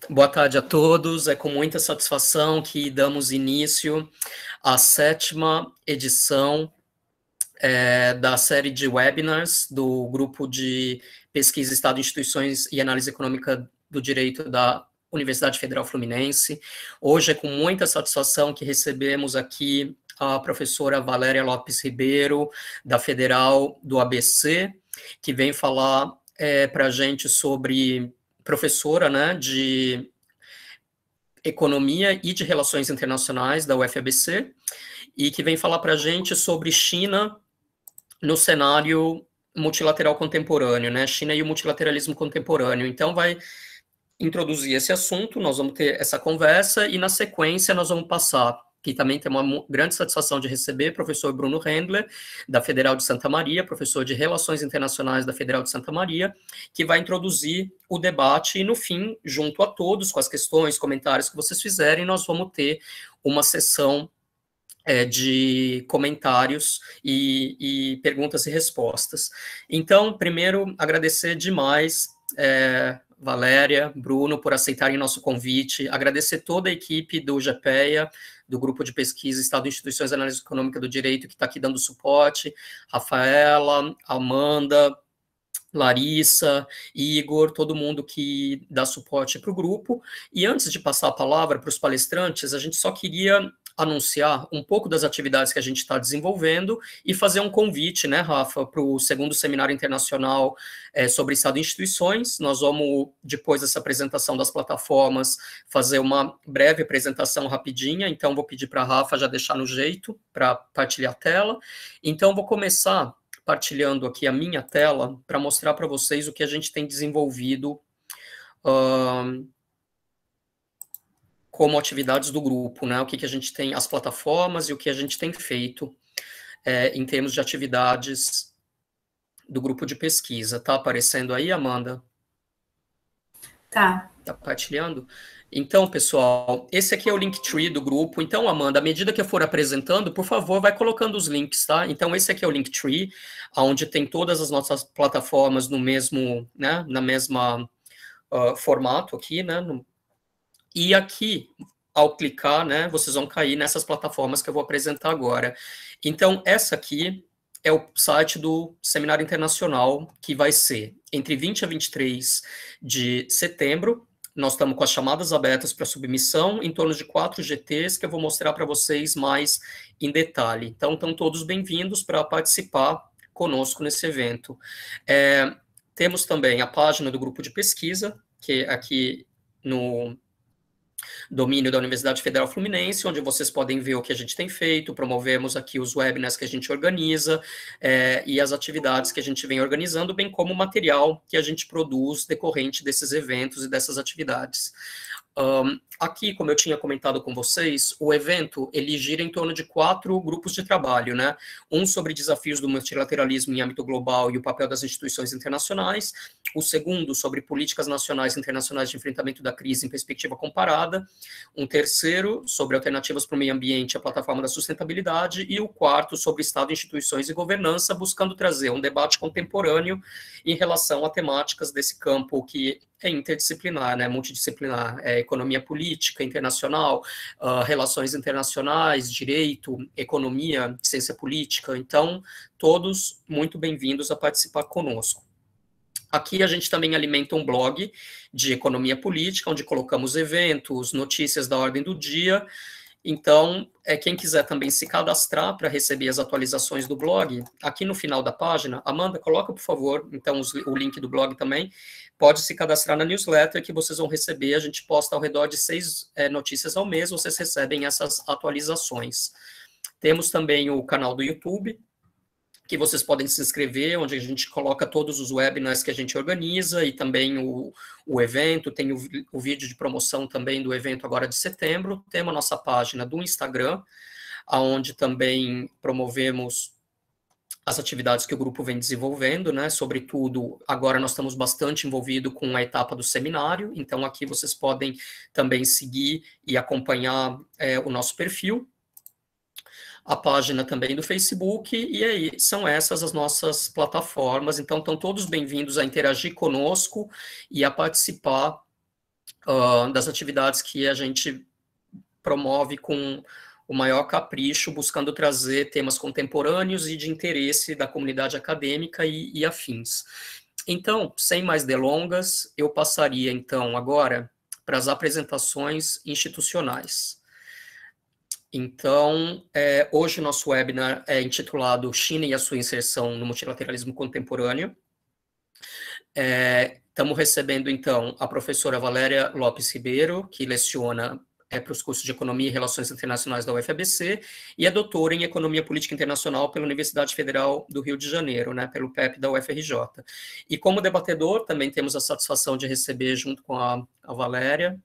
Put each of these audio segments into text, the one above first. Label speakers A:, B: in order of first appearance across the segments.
A: Boa tarde a todos. É com muita satisfação que damos início à sétima edição da série de webinars do Grupo de Pesquisa, Estado, Instituições e Análise Econômica do Direito da Universidade Federal Fluminense. Hoje é com muita satisfação que recebemos aqui a professora Valéria Lopes Ribeiro, da Federal do ABC, que vem falar para a gente sobre professora, né, de Economia e de Relações Internacionais da UFABC, e que vem falar para a gente sobre China no cenário multilateral contemporâneo, né? China e o multilateralismo contemporâneo. Então, vai introduzir esse assunto, nós vamos ter essa conversa, e na sequência nós vamos passar, que também tem uma grande satisfação de receber, professor Bruno Rendler, da Federal de Santa Maria, professor de Relações Internacionais da Federal de Santa Maria, que vai introduzir o debate, e no fim, junto a todos, com as questões, comentários que vocês fizerem, nós vamos ter uma sessão de comentários e perguntas e respostas. Então, primeiro, agradecer demais Valéria, Bruno, por aceitarem nosso convite, agradecer toda a equipe do GPEA, do Grupo de Pesquisa Estado, Instituições e Análise Econômica do Direito, que está aqui dando suporte, Rafaela, Amanda, Larissa, Igor, todo mundo que dá suporte para o grupo. E antes de passar a palavra para os palestrantes, a gente só queria anunciar um pouco das atividades que a gente está desenvolvendo e fazer um convite, né, Rafa, para o segundo Seminário Internacional sobre Estado e Instituições. Nós vamos, depois dessa apresentação das plataformas, fazer uma breve apresentação rapidinha, então vou pedir para a Rafa já deixar no jeito para partilhar a tela. Então, vou começar partilhando aqui a minha tela para mostrar para vocês o que a gente tem desenvolvido como atividades do grupo, né? O que a gente tem, as plataformas e o que a gente tem feito em termos de atividades do grupo de pesquisa. Tá aparecendo aí, Amanda?
B: Tá.
A: Tá partilhando? Então, pessoal, esse aqui é o Linktree do grupo. Então, Amanda, à medida que eu for apresentando, por favor, vai colocando os links, tá? Então, esse aqui é o Linktree, onde tem todas as nossas plataformas no mesmo, né, na mesma formato aqui, né? E aqui, ao clicar, né, vocês vão cair nessas plataformas que eu vou apresentar agora. Então, essa aqui é o site do Seminário Internacional, que vai ser entre 20 a 23 de setembro. Nós estamos com as chamadas abertas para submissão, em torno de 4 GTs, que eu vou mostrar para vocês mais em detalhe. Então, estão todos bem-vindos para participar conosco nesse evento. Temos também a página do grupo de pesquisa, que é aqui no domínio da Universidade Federal Fluminense, onde vocês podem ver o que a gente tem feito, promovemos aqui os webinars que a gente organiza e as atividades que a gente vem organizando, bem como o material que a gente produz decorrente desses eventos e dessas atividades. Aqui, como eu tinha comentado com vocês, o evento, ele gira em torno de 4 grupos de trabalho, né? Um sobre desafios do multilateralismo em âmbito global e o papel das instituições internacionais, o segundo sobre políticas nacionais e internacionais de enfrentamento da crise em perspectiva comparada, um terceiro sobre alternativas para o meio ambiente e a plataforma da sustentabilidade, e o quarto sobre Estado, instituições e governança, buscando trazer um debate contemporâneo em relação a temáticas desse campo que é interdisciplinar, né, multidisciplinar, economia política internacional, relações internacionais, direito, economia, ciência política. Então, todos muito bem-vindos a participar conosco. Aqui a gente também alimenta um blog de economia política, onde colocamos eventos, notícias da ordem do dia. Então, quem quiser também se cadastrar para receber as atualizações do blog, aqui no final da página, Amanda, coloca, por favor, então, o link do blog também, pode se cadastrar na newsletter que vocês vão receber, a gente posta ao redor de 6 notícias ao mês, vocês recebem essas atualizações. Temos também o canal do YouTube, que vocês podem se inscrever, onde a gente coloca todos os webinars que a gente organiza, e também o evento, tem o vídeo de promoção também do evento agora de setembro. Temos a nossa página do Instagram, onde também promovemos as atividades que o grupo vem desenvolvendo, né? Sobretudo, agora nós estamos bastante envolvidos com a etapa do seminário, então aqui vocês podem também seguir e acompanhar o nosso perfil. A página também do Facebook, e aí são essas as nossas plataformas. Então, estão todos bem-vindos a interagir conosco e a participar das atividades que a gente promove com o maior capricho, buscando trazer temas contemporâneos e de interesse da comunidade acadêmica e afins. Então, sem mais delongas, eu passaria, então, agora para as apresentações institucionais. Então, hoje o nosso webinar é intitulado China e a sua inserção no multilateralismo contemporâneo. Estamos recebendo, então, a professora Valéria Lopes Ribeiro, que leciona para os cursos de Economia e Relações Internacionais da UFABC, e é doutora em Economia Política Internacional pela Universidade Federal do Rio de Janeiro, né, pelo PEP da UFRJ. E como debatedor, também temos a satisfação de receber, junto com a Valéria,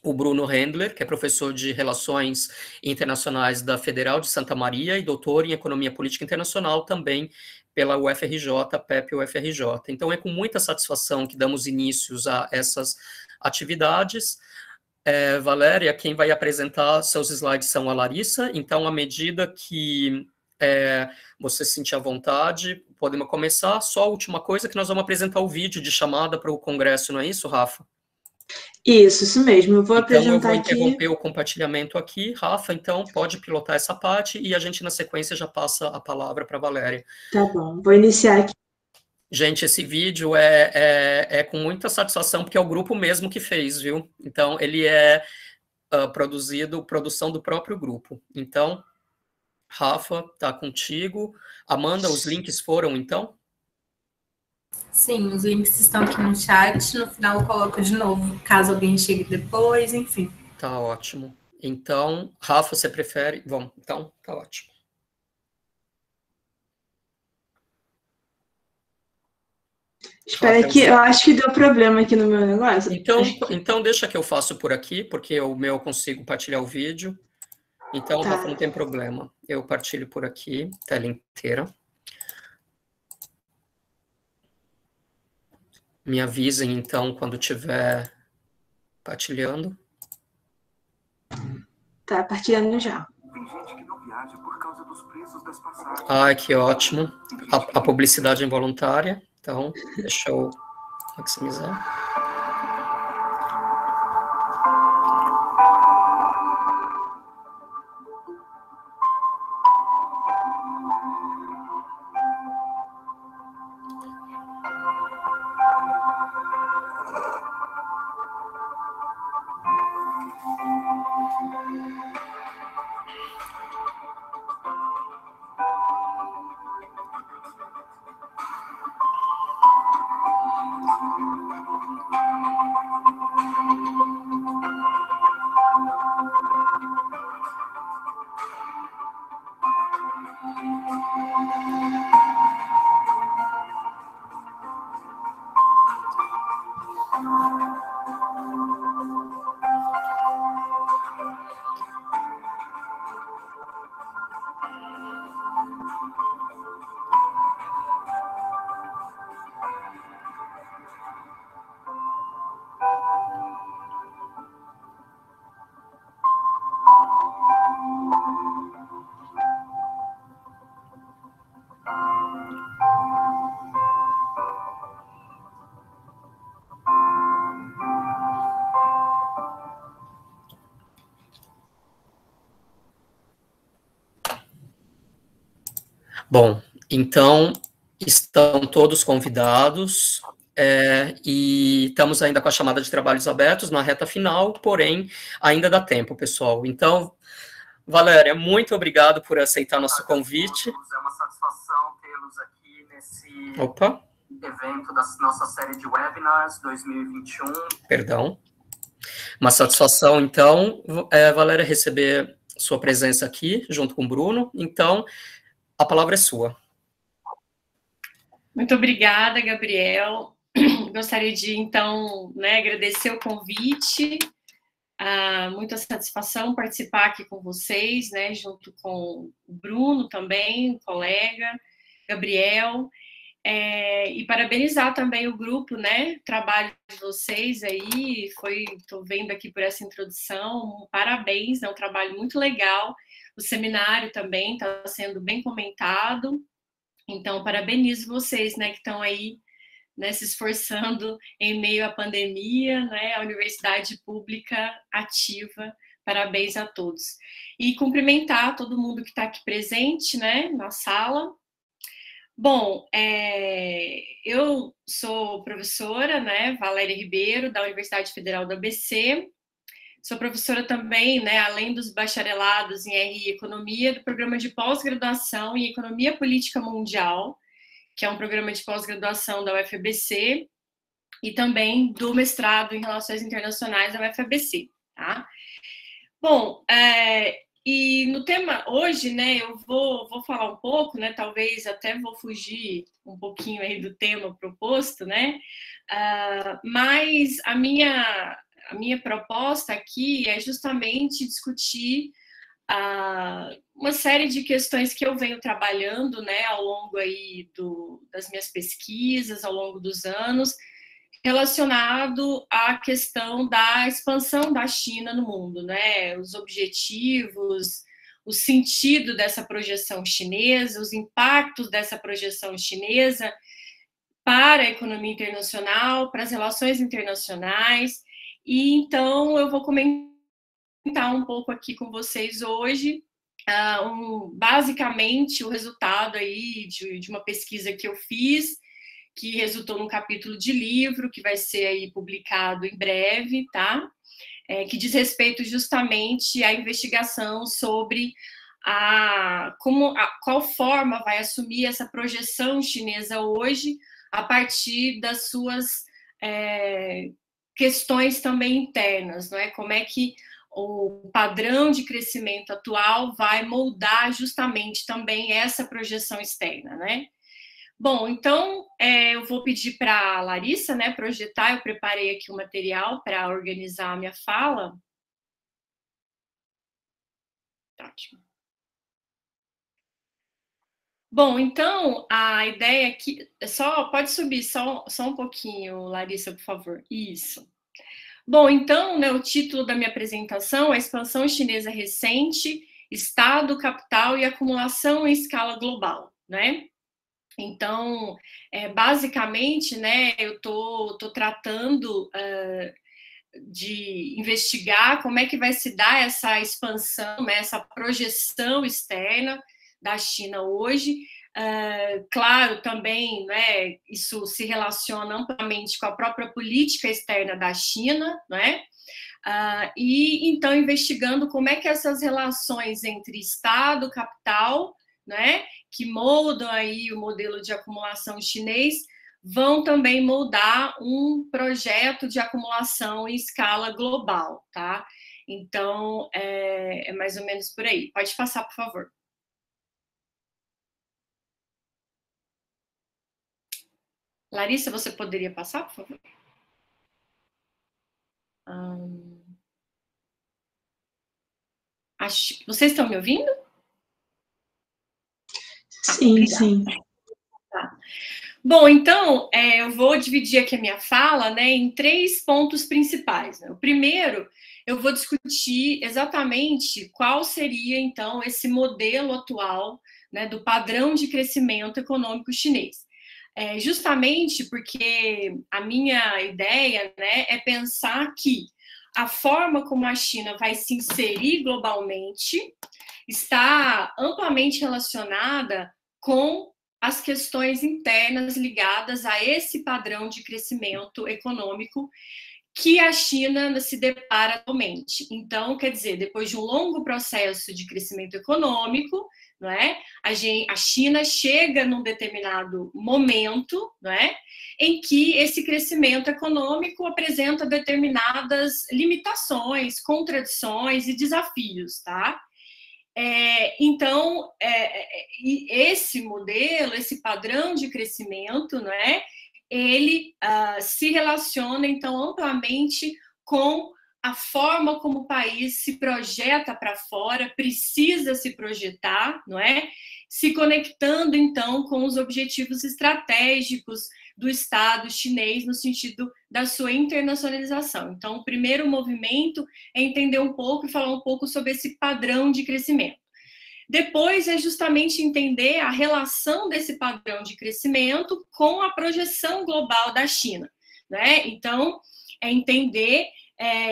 A: o Bruno Rendler, que é professor de Relações Internacionais da Federal de Santa Maria e doutor em Economia Política Internacional também pela UFRJ, PEP UFRJ. Então, é com muita satisfação que damos inícios a essas atividades. Valéria, quem vai apresentar seus slides são a Larissa, então, à medida que você se sentir à vontade, podemos começar. Só a última coisa, que nós vamos apresentar o vídeo de chamada para o congresso, não é isso, Rafa?
B: Isso mesmo. Eu vou apresentar
A: eu vou
B: aqui...
A: interromper o compartilhamento aqui. Rafa, então, pode pilotar essa parte e a gente, na sequência, já passa a palavra para a Valéria.
B: Tá bom, vou iniciar aqui.
A: Gente, esse vídeo é com muita satisfação, porque é o grupo mesmo que fez, viu? Então, ele é produção do próprio grupo. Então, Rafa, tá contigo. Amanda, os links foram, então?
C: Sim, os links estão aqui no chat. No final eu coloco de novo, caso alguém chegue depois, enfim.
A: Tá ótimo. Então, Rafa, você prefere? Bom, então, tá ótimo.
B: Espera que eu acho que deu problema aqui no meu negócio.
A: Então deixa que eu faço por aqui, porque o meu eu consigo partilhar o vídeo. Então, tá. Rafa, não tem problema. Eu partilho por aqui, tela inteira. Me avisem, então, quando estiver partilhando.
B: Tá partilhando já.
D: Tem gente que não viaja por causa dos preços das passagens.
A: Ai, que ótimo. A publicidade involuntária. Então, deixa eu maximizar. Bom, então, estão todos convidados, e estamos ainda com a chamada de trabalhos abertos na reta final, porém, ainda dá tempo, pessoal. Então, Valéria, muito obrigado por aceitar nosso convite.
D: É uma satisfação tê-los aqui nesse evento da nossa série de webinars 2021.
A: Perdão. Uma satisfação, então, Valéria, receber sua presença aqui, junto com o Bruno. Então, a palavra é sua.
E: Muito obrigada, Gabriel. Gostaria de, então, agradecer o convite. Muita satisfação participar aqui com vocês, junto com o Bruno também, colega, Gabriel. E parabenizar também o grupo, o trabalho de vocês aí. Estou vendo aqui por essa introdução. Parabéns, é um trabalho muito legal. O seminário também está sendo bem comentado. Então, parabenizo vocês, que estão aí né, se esforçando em meio à pandemia, né, a universidade pública ativa. Parabéns a todos. E cumprimentar todo mundo que está aqui presente, né, na sala. Bom, eu sou professora, né, Valéria Ribeiro, da Universidade Federal do ABC. Sou professora também, né, além dos bacharelados em RI e Economia, do programa de pós-graduação em Economia Política Mundial, que é um programa de pós-graduação da UFABC, e também do mestrado em Relações Internacionais da UFABC, tá? Bom, e no tema hoje, né, eu vou falar um pouco, né, talvez até vou fugir um pouquinho aí do tema proposto, né, mas a minha proposta aqui é justamente discutir uma série de questões que eu venho trabalhando, né, ao longo aí das minhas pesquisas, ao longo dos anos, relacionado à questão da expansão da China no mundo, né, os objetivos, o sentido dessa projeção chinesa, os impactos dessa projeção chinesa para a economia internacional, para as relações internacionais, e então eu vou comentar um pouco aqui com vocês hoje, basicamente o resultado aí de uma pesquisa que eu fiz, que resultou num capítulo de livro que vai ser aí publicado em breve, tá? Que diz respeito justamente à investigação sobre qual forma vai assumir essa projeção chinesa hoje a partir das suas questões também internas, não é? Como é que o padrão de crescimento atual vai moldar justamente também essa projeção externa, né? Bom, então eu vou pedir para a Larissa, né, projetar. Eu preparei aqui o material para organizar a minha fala. Ótimo. Bom, então a ideia aqui, pode subir só um pouquinho, Larissa, por favor. Isso. Bom, então, né, o título da minha apresentação é Expansão Chinesa Recente, Estado, Capital e Acumulação em Escala Global, né? Então, basicamente, né, eu estou tratando de investigar como é que vai se dar essa expansão, né, essa projeção externa da China hoje. Claro, também, né, isso se relaciona amplamente com a própria política externa da China, né? E então investigando como é que essas relações entre Estado, capital, né, que moldam aí o modelo de acumulação chinês, vão também moldar um projeto de acumulação em escala global, tá? Então, é mais ou menos por aí. Pode passar, por favor. Larissa, você poderia passar, por favor? Vocês estão me ouvindo?
B: Sim, sim.
E: Tá. Bom, então, eu vou dividir aqui a minha fala, né, em 3 pontos principais, né? O primeiro, eu vou discutir exatamente qual seria, então, esse modelo atual, né, do padrão de crescimento econômico chinês. Justamente porque a minha ideia, né, é pensar que a forma como a China vai se inserir globalmente está amplamente relacionada com as questões internas ligadas a esse padrão de crescimento econômico que a China se depara atualmente. Então, quer dizer, depois de um longo processo de crescimento econômico, não é? A China chega num determinado momento, não é? Em que esse crescimento econômico apresenta determinadas limitações, contradições e desafios, tá? Então, esse modelo, esse padrão de crescimento, não é? Ele se relaciona, então, amplamente com a forma como o país se projeta para fora, precisa se projetar, não é? Se conectando, então, com os objetivos estratégicos do Estado chinês no sentido da sua internacionalização. Então, o primeiro movimento é entender um pouco e falar um pouco sobre esse padrão de crescimento. Depois é justamente entender a relação desse padrão de crescimento com a projeção global da China, né? Então, é entender,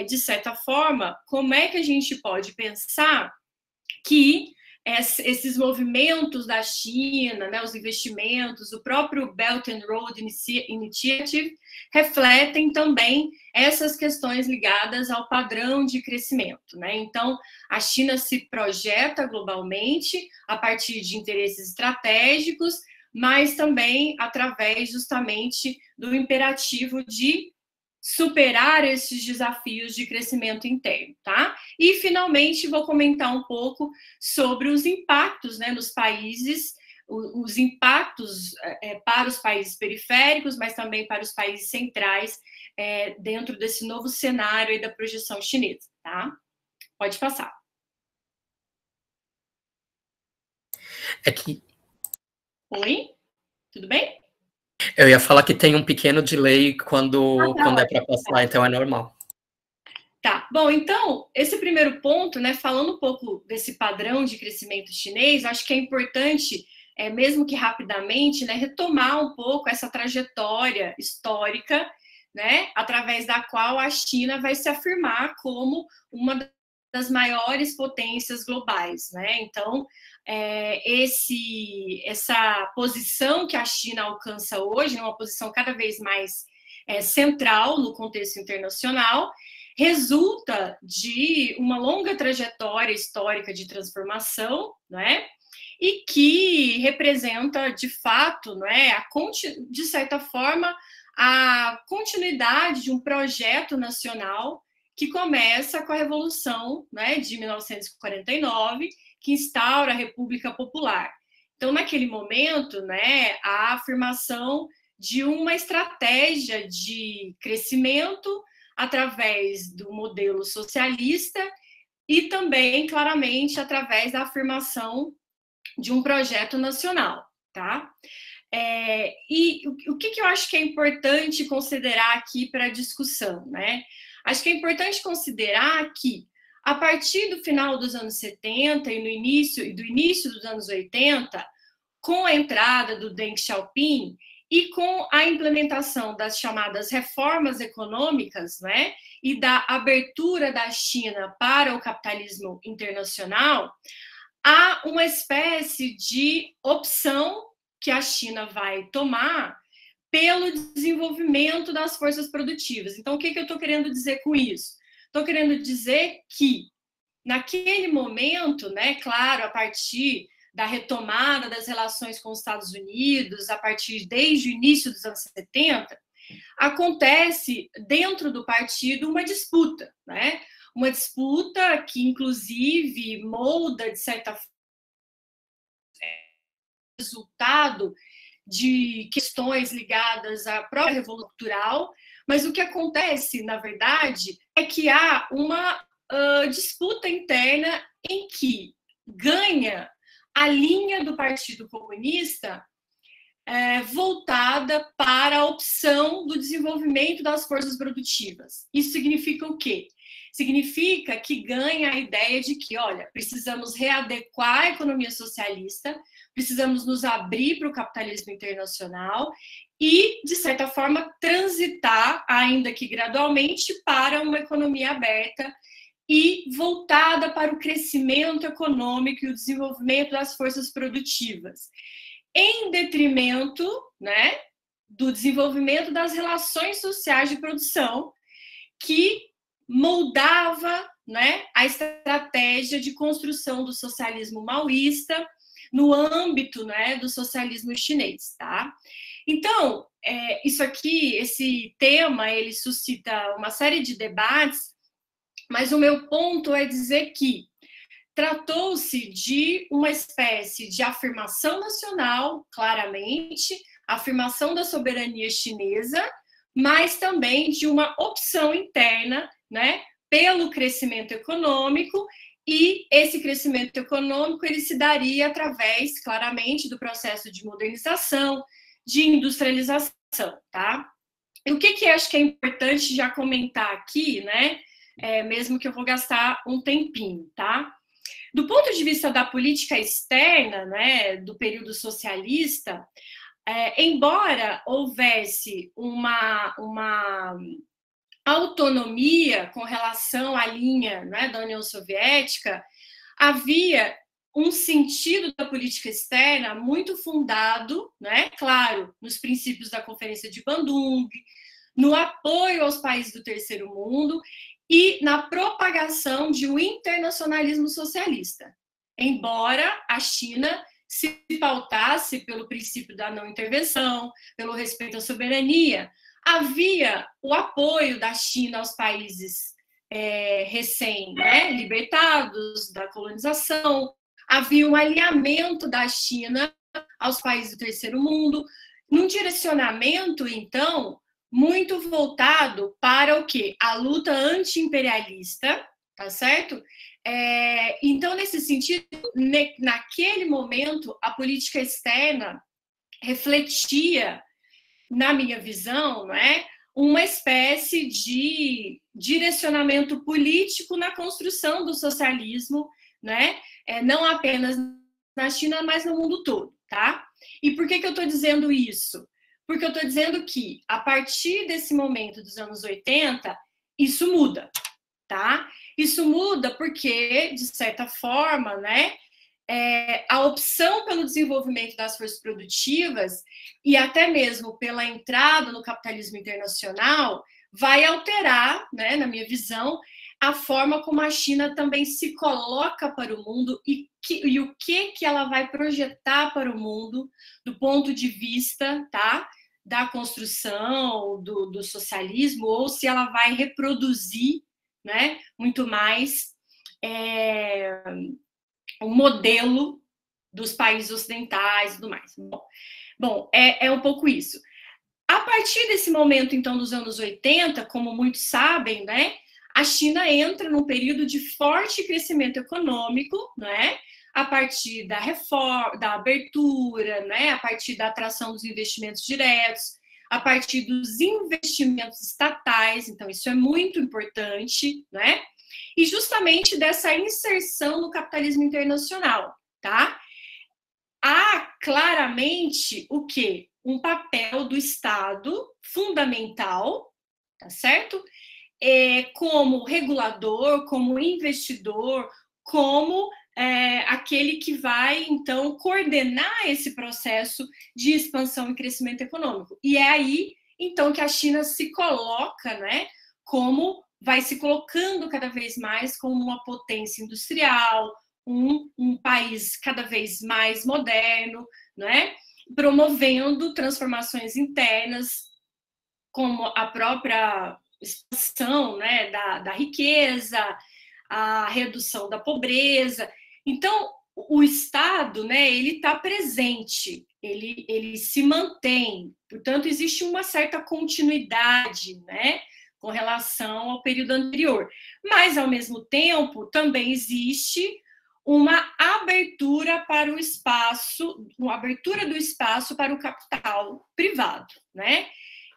E: de certa forma, como é que a gente pode pensar que esses movimentos da China, né, os investimentos, o próprio Belt and Road Initiative, refletem também essas questões ligadas ao padrão de crescimento, né? Então, a China se projeta globalmente a partir de interesses estratégicos, mas também através justamente do imperativo de superar esses desafios de crescimento interno, tá? E, finalmente, vou comentar um pouco sobre os impactos, né, nos países, os impactos para os países periféricos, mas também para os países centrais, dentro desse novo cenário aí da projeção chinesa, tá? Pode passar. Oi? Tudo bem?
A: Eu ia falar que tem um pequeno delay quando é para passar, então é normal.
E: Tá, bom, então, esse primeiro ponto, né, falando um pouco desse padrão de crescimento chinês, acho que é importante, mesmo que rapidamente, né, retomar um pouco essa trajetória histórica, né, através da qual a China vai se afirmar como uma das maiores potências globais, né? Então, essa posição que a China alcança hoje, uma posição cada vez mais central no contexto internacional, resulta de uma longa trajetória histórica de transformação, né? E que representa, de fato, né, de certa forma, a continuidade de um projeto nacional que começa com a Revolução, né, de 1949, que instaura a República Popular. Então, naquele momento, né, a afirmação de uma estratégia de crescimento através do modelo socialista e também, claramente, através da afirmação de um projeto nacional, tá? E o que eu acho que é importante considerar aqui para a discussão, né? Acho que é importante considerar que, a partir do final dos anos 70 e do início dos anos 80, com a entrada do Deng Xiaoping e com a implementação das chamadas reformas econômicas, né, e da abertura da China para o capitalismo internacional, há uma espécie de opção que a China vai tomar pelo desenvolvimento das forças produtivas. Então, o que eu estou querendo dizer com isso? Estou querendo dizer que, naquele momento, né, claro, a partir da retomada das relações com os Estados Unidos, desde o início dos anos 70, acontece dentro do partido uma disputa, né? Uma disputa que, inclusive, molda, de certa forma, resultado de questões ligadas à própria Revolução Cultural, mas o que acontece, na verdade, é que há uma disputa interna em que ganha a linha do Partido Comunista voltada para a opção do desenvolvimento das forças produtivas. Isso significa o quê? Significa que ganha a ideia de que, olha, precisamos readequar a economia socialista, precisamos nos abrir para o capitalismo internacional e, de certa forma, transitar, ainda que gradualmente, para uma economia aberta e voltada para o crescimento econômico e o desenvolvimento das forças produtivas, em detrimento, né, do desenvolvimento das relações sociais de produção, que moldava, né, a estratégia de construção do socialismo maoísta no âmbito, né, do socialismo chinês, tá? Então, isso aqui, esse tema, ele suscita uma série de debates, mas o meu ponto é dizer que tratou-se de uma espécie de afirmação nacional, claramente, afirmação da soberania chinesa, mas também de uma opção interna, né, pelo crescimento econômico, e esse crescimento econômico ele se daria através, claramente, do processo de modernização, de industrialização, tá? E o que acho que é importante já comentar aqui, né, mesmo que eu vou gastar um tempinho, tá? Do ponto de vista da política externa, né, do período socialista, embora houvesse uma autonomia com relação à linha, né, da União Soviética, havia um sentido da política externa muito fundado, né, claro, nos princípios da Conferência de Bandung, no apoio aos países do terceiro mundo e na propagação de um internacionalismo socialista. Embora a China se pautasse pelo princípio da não intervenção, pelo respeito à soberania, havia o apoio da China aos países recém-libertados da colonização, havia um alinhamento da China aos países do terceiro mundo, num direcionamento, então, muito voltado para o quê? A luta anti-imperialista, tá certo? Então, nesse sentido, naquele momento, a política externa refletia, na minha visão, não é, uma espécie de direcionamento político na construção do socialismo, né? Não apenas na China, mas no mundo todo, tá? E por que eu estou dizendo isso? Porque eu estou dizendo que, a partir desse momento dos anos 80, isso muda, tá? Isso muda porque, de certa forma, né, a opção pelo desenvolvimento das forças produtivas e até mesmo pela entrada no capitalismo internacional vai alterar, né, na minha visão, a forma como a China também se coloca para o mundo e o que ela vai projetar para o mundo do ponto de vista, tá, da construção do socialismo, ou se ela vai reproduzir, né, muito mais o modelo dos países ocidentais e tudo mais. Bom, é um pouco isso. A partir desse momento, então, dos anos 80, como muitos sabem, né, a China entra num período de forte crescimento econômico, né, a partir da reforma, da abertura, né, a partir da atração dos investimentos diretos, a partir dos investimentos estatais, então isso é muito importante, né, e justamente dessa inserção no capitalismo internacional, tá? Há claramente o quê? Um papel do Estado fundamental, tá certo? Como regulador, como investidor, como aquele que vai, então, coordenar esse processo de expansão e crescimento econômico. E é aí, então, que a China se coloca, né, vai se colocando cada vez mais como uma potência industrial, um país cada vez mais moderno, né, promovendo transformações internas, como a própria expansão, né, da riqueza, a redução da pobreza. Então, o Estado, né, ele está presente, ele se mantém, portanto, existe uma certa continuidade, né, com relação ao período anterior. Mas, ao mesmo tempo, também existe uma abertura para o espaço, uma abertura do espaço para o capital privado, né?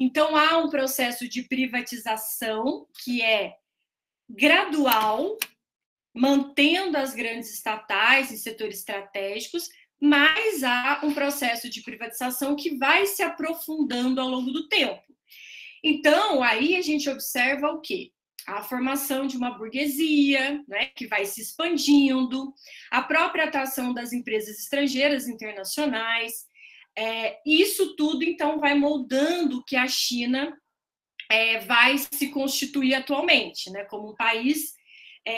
E: Então, há um processo de privatização que é gradual, mantendo as grandes estatais e setores estratégicos, mas há um processo de privatização que vai se aprofundando ao longo do tempo. Então, aí a gente observa o quê? A formação de uma burguesia, né, que vai se expandindo, a própria atuação das empresas estrangeiras internacionais. Isso tudo, então, vai moldando o que a China vai se constituir atualmente, né, como um país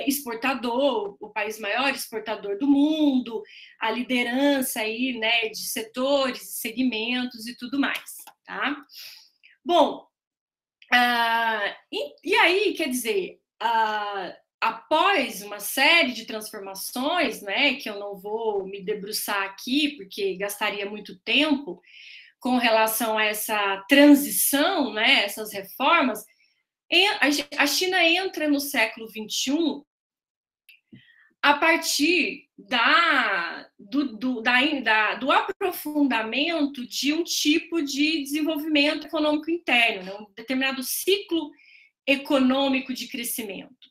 E: exportador, o país maior exportador do mundo, a liderança aí, né, de setores, segmentos e tudo mais, tá? Bom, e aí, quer dizer, após uma série de transformações, né, que eu não vou me debruçar aqui, porque gastaria muito tempo com relação a essa transição, né, essas reformas, a China entra no século XXI a partir do aprofundamento de um tipo de desenvolvimento econômico interno, né? Um determinado ciclo econômico de crescimento.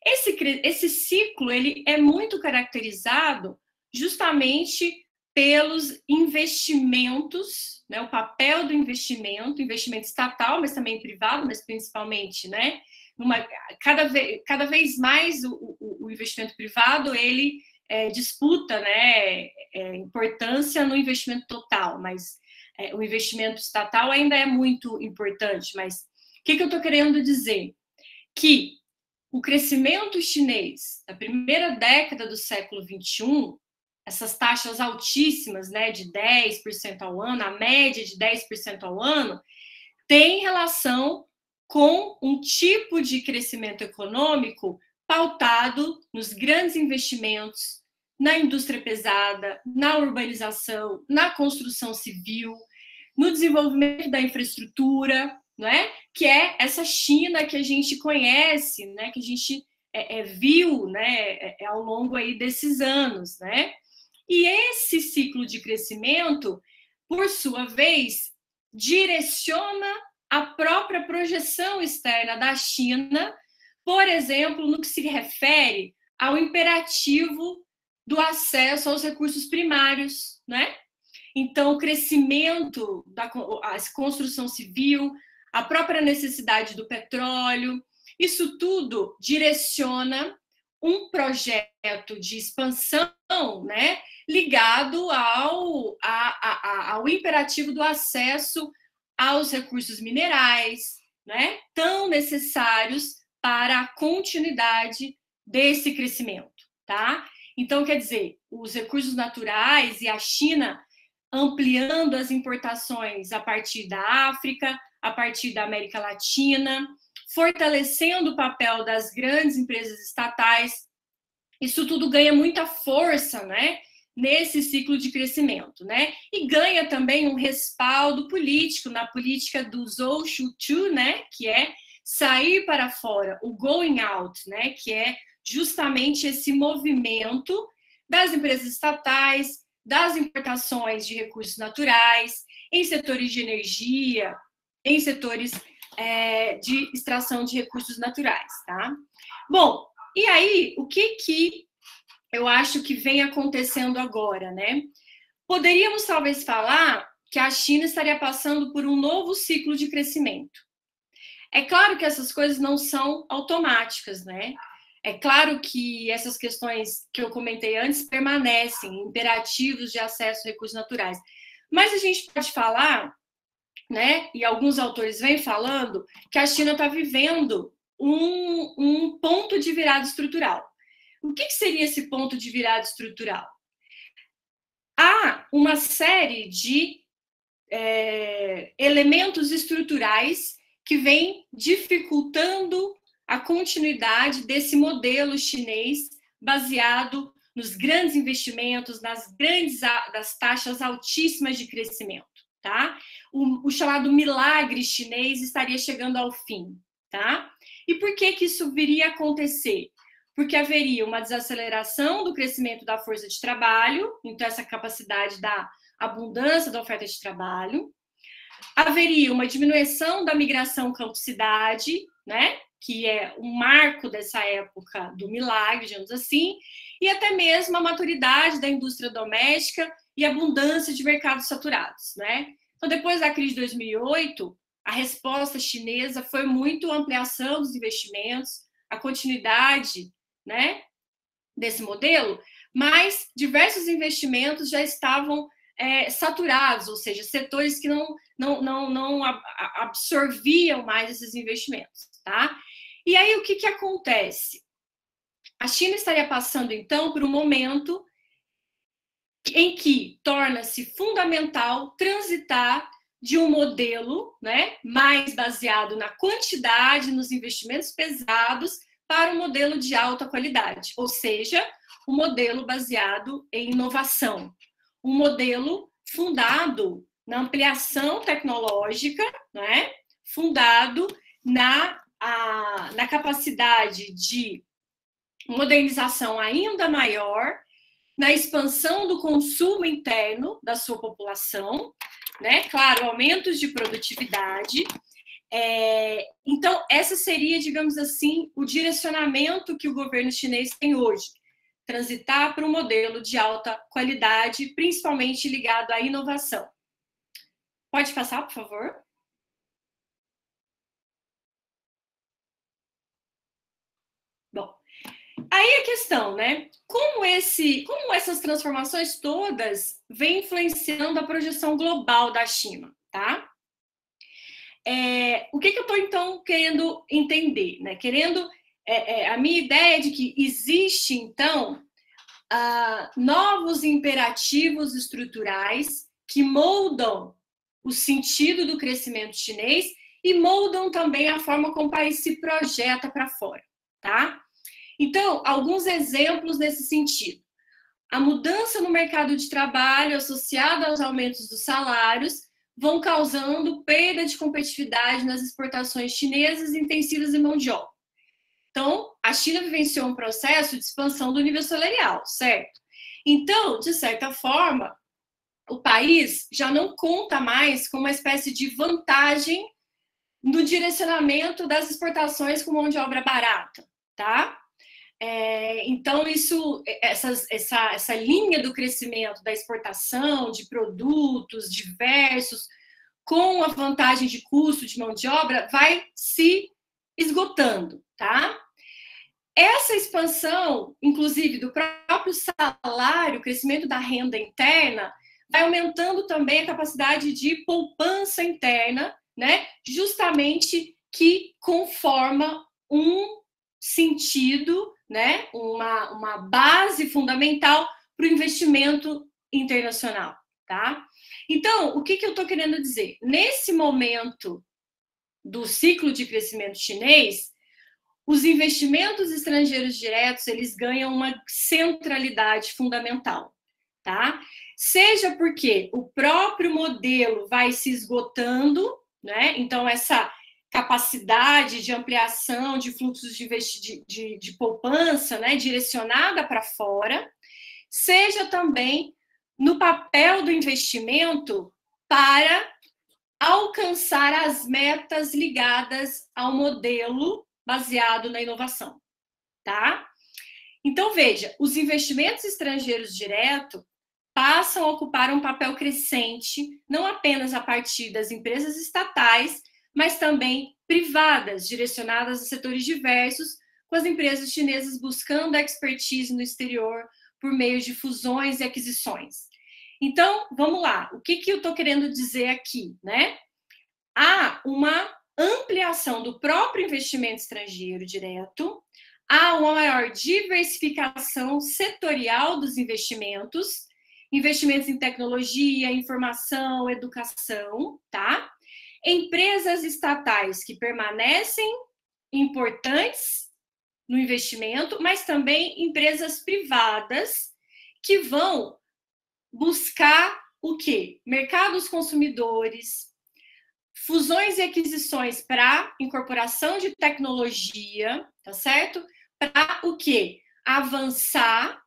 E: esse ciclo ele é muito caracterizado justamente pelos investimentos, né, o papel do investimento estatal, mas também privado, mas principalmente, né, cada vez mais o investimento privado, ele disputa, né, importância no investimento total, mas o investimento estatal ainda é muito importante. Mas o que eu estou querendo dizer? Que o crescimento chinês da primeira década do século XXI, essas taxas altíssimas, né, de 10% ao ano, a média de 10% ao ano, tem relação com um tipo de crescimento econômico pautado nos grandes investimentos, na indústria pesada, na urbanização, na construção civil, no desenvolvimento da infraestrutura, não é? Que é essa China que a gente conhece, né? Que a gente viu, né? Ao longo aí desses anos, né? E esse ciclo de crescimento, por sua vez, direciona a própria projeção externa da China, por exemplo, no que se refere ao imperativo do acesso aos recursos primários, né? Então, o crescimento da construção civil, a própria necessidade do petróleo, isso tudo direciona um projeto de expansão, né, ligado ao imperativo do acesso aos recursos minerais, né, tão necessários para a continuidade desse crescimento, tá? Então, quer dizer, os recursos naturais e a China ampliando as importações a partir da África, a partir da América Latina, fortalecendo o papel das grandes empresas estatais, isso tudo ganha muita força, né, nesse ciclo de crescimento, né? E ganha também um respaldo político na política do Zhou Shuchu, né, que é sair para fora, o going out, né, que é justamente esse movimento das empresas estatais, das importações de recursos naturais, em setores de energia, em setores de extração de recursos naturais, tá? Bom, e aí, o que eu acho que vem acontecendo agora, né? Poderíamos talvez falar que a China estaria passando por um novo ciclo de crescimento. É claro que essas coisas não são automáticas, né? É claro que essas questões que eu comentei antes permanecem, imperativos de acesso a recursos naturais. Mas a gente pode falar, né, e alguns autores vêm falando, que a China está vivendo um ponto de virada estrutural. O que seria esse ponto de virada estrutural? Há uma série de elementos estruturais que vêm dificultando a continuidade desse modelo chinês baseado nos grandes investimentos, das taxas altíssimas de crescimento, tá? O chamado milagre chinês estaria chegando ao fim, tá? E por que isso viria a acontecer? Porque haveria uma desaceleração do crescimento da força de trabalho, então essa capacidade da abundância da oferta de trabalho, haveria uma diminuição da migração campo-cidade, né, que é um marco dessa época do milagre, digamos assim, e até mesmo a maturidade da indústria doméstica e abundância de mercados saturados, né? Então, depois da crise de 2008, a resposta chinesa foi muito a ampliação dos investimentos, a continuidade, né, desse modelo, mas diversos investimentos já estavam saturados, ou seja, setores que não absorviam mais esses investimentos, tá? E aí, o que acontece? A China estaria passando, então, por um momento em que torna-se fundamental transitar de um modelo, né, mais baseado na quantidade, nos investimentos pesados, para um modelo de alta qualidade, ou seja, um modelo baseado em inovação, um modelo fundado na ampliação tecnológica, né, fundado na capacidade de modernização ainda maior, na expansão do consumo interno da sua população, né? Claro, aumentos de produtividade, Então, essa seria, digamos assim, o direcionamento que o governo chinês tem hoje. Transitar para um modelo de alta qualidade, principalmente ligado à inovação. Pode passar, por favor? Bom, aí a questão, né? Como essas transformações todas vêm influenciando a projeção global da China, tá? O que eu estou, então, querendo entender, né? A minha ideia é de que existe, então, novos imperativos estruturais que moldam o sentido do crescimento chinês e moldam também a forma como o país se projeta para fora, tá? Então, alguns exemplos nesse sentido. A mudança no mercado de trabalho associada aos aumentos dos salários vão causando perda de competitividade nas exportações chinesas intensivas em mão de obra. Então, a China vivenciou um processo de expansão do nível salarial, certo? Então, de certa forma, o país já não conta mais com uma espécie de vantagem no direcionamento das exportações com mão de obra barata, tá? Então, essa linha do crescimento da exportação de produtos diversos, com a vantagem de custo de mão de obra, vai se esgotando, tá? Essa expansão, inclusive, do próprio salário, o crescimento da renda interna, vai aumentando também a capacidade de poupança interna, né? Justamente que conforma um sentido, né? Uma base fundamental para o investimento internacional, tá? Então, o que eu estou querendo dizer? Nesse momento do ciclo de crescimento chinês, os investimentos estrangeiros diretos, eles ganham uma centralidade fundamental, tá? Seja porque o próprio modelo vai se esgotando, né? Então, essa capacidade de ampliação de fluxos de poupança, né, direcionada para fora, seja também no papel do investimento para alcançar as metas ligadas ao modelo baseado na inovação, tá? Então, veja, os investimentos estrangeiros diretos passam a ocupar um papel crescente, não apenas a partir das empresas estatais, mas também privadas, direcionadas a setores diversos, com as empresas chinesas buscando expertise no exterior por meio de fusões e aquisições. Então, vamos lá. O que eu estou querendo dizer aqui, né? Há uma ampliação do próprio investimento estrangeiro direto, há uma maior diversificação setorial dos investimentos em tecnologia, informação, educação, tá? Empresas estatais que permanecem importantes no investimento, mas também empresas privadas que vão buscar o quê? Mercados consumidores, fusões e aquisições para incorporação de tecnologia, tá certo? Para o quê? Avançar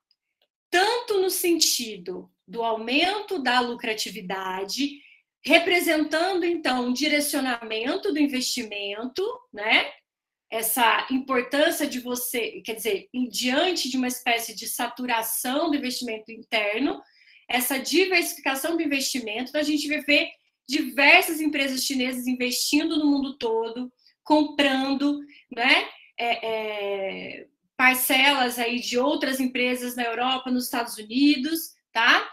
E: tanto no sentido do aumento da lucratividade, representando, então, um direcionamento do investimento, né? Essa importância de você, quer dizer, diante de uma espécie de saturação do investimento interno, essa diversificação do investimento, então a gente vai ver diversas empresas chinesas investindo no mundo todo, comprando, né? Parcelas aí de outras empresas na Europa, nos Estados Unidos, tá?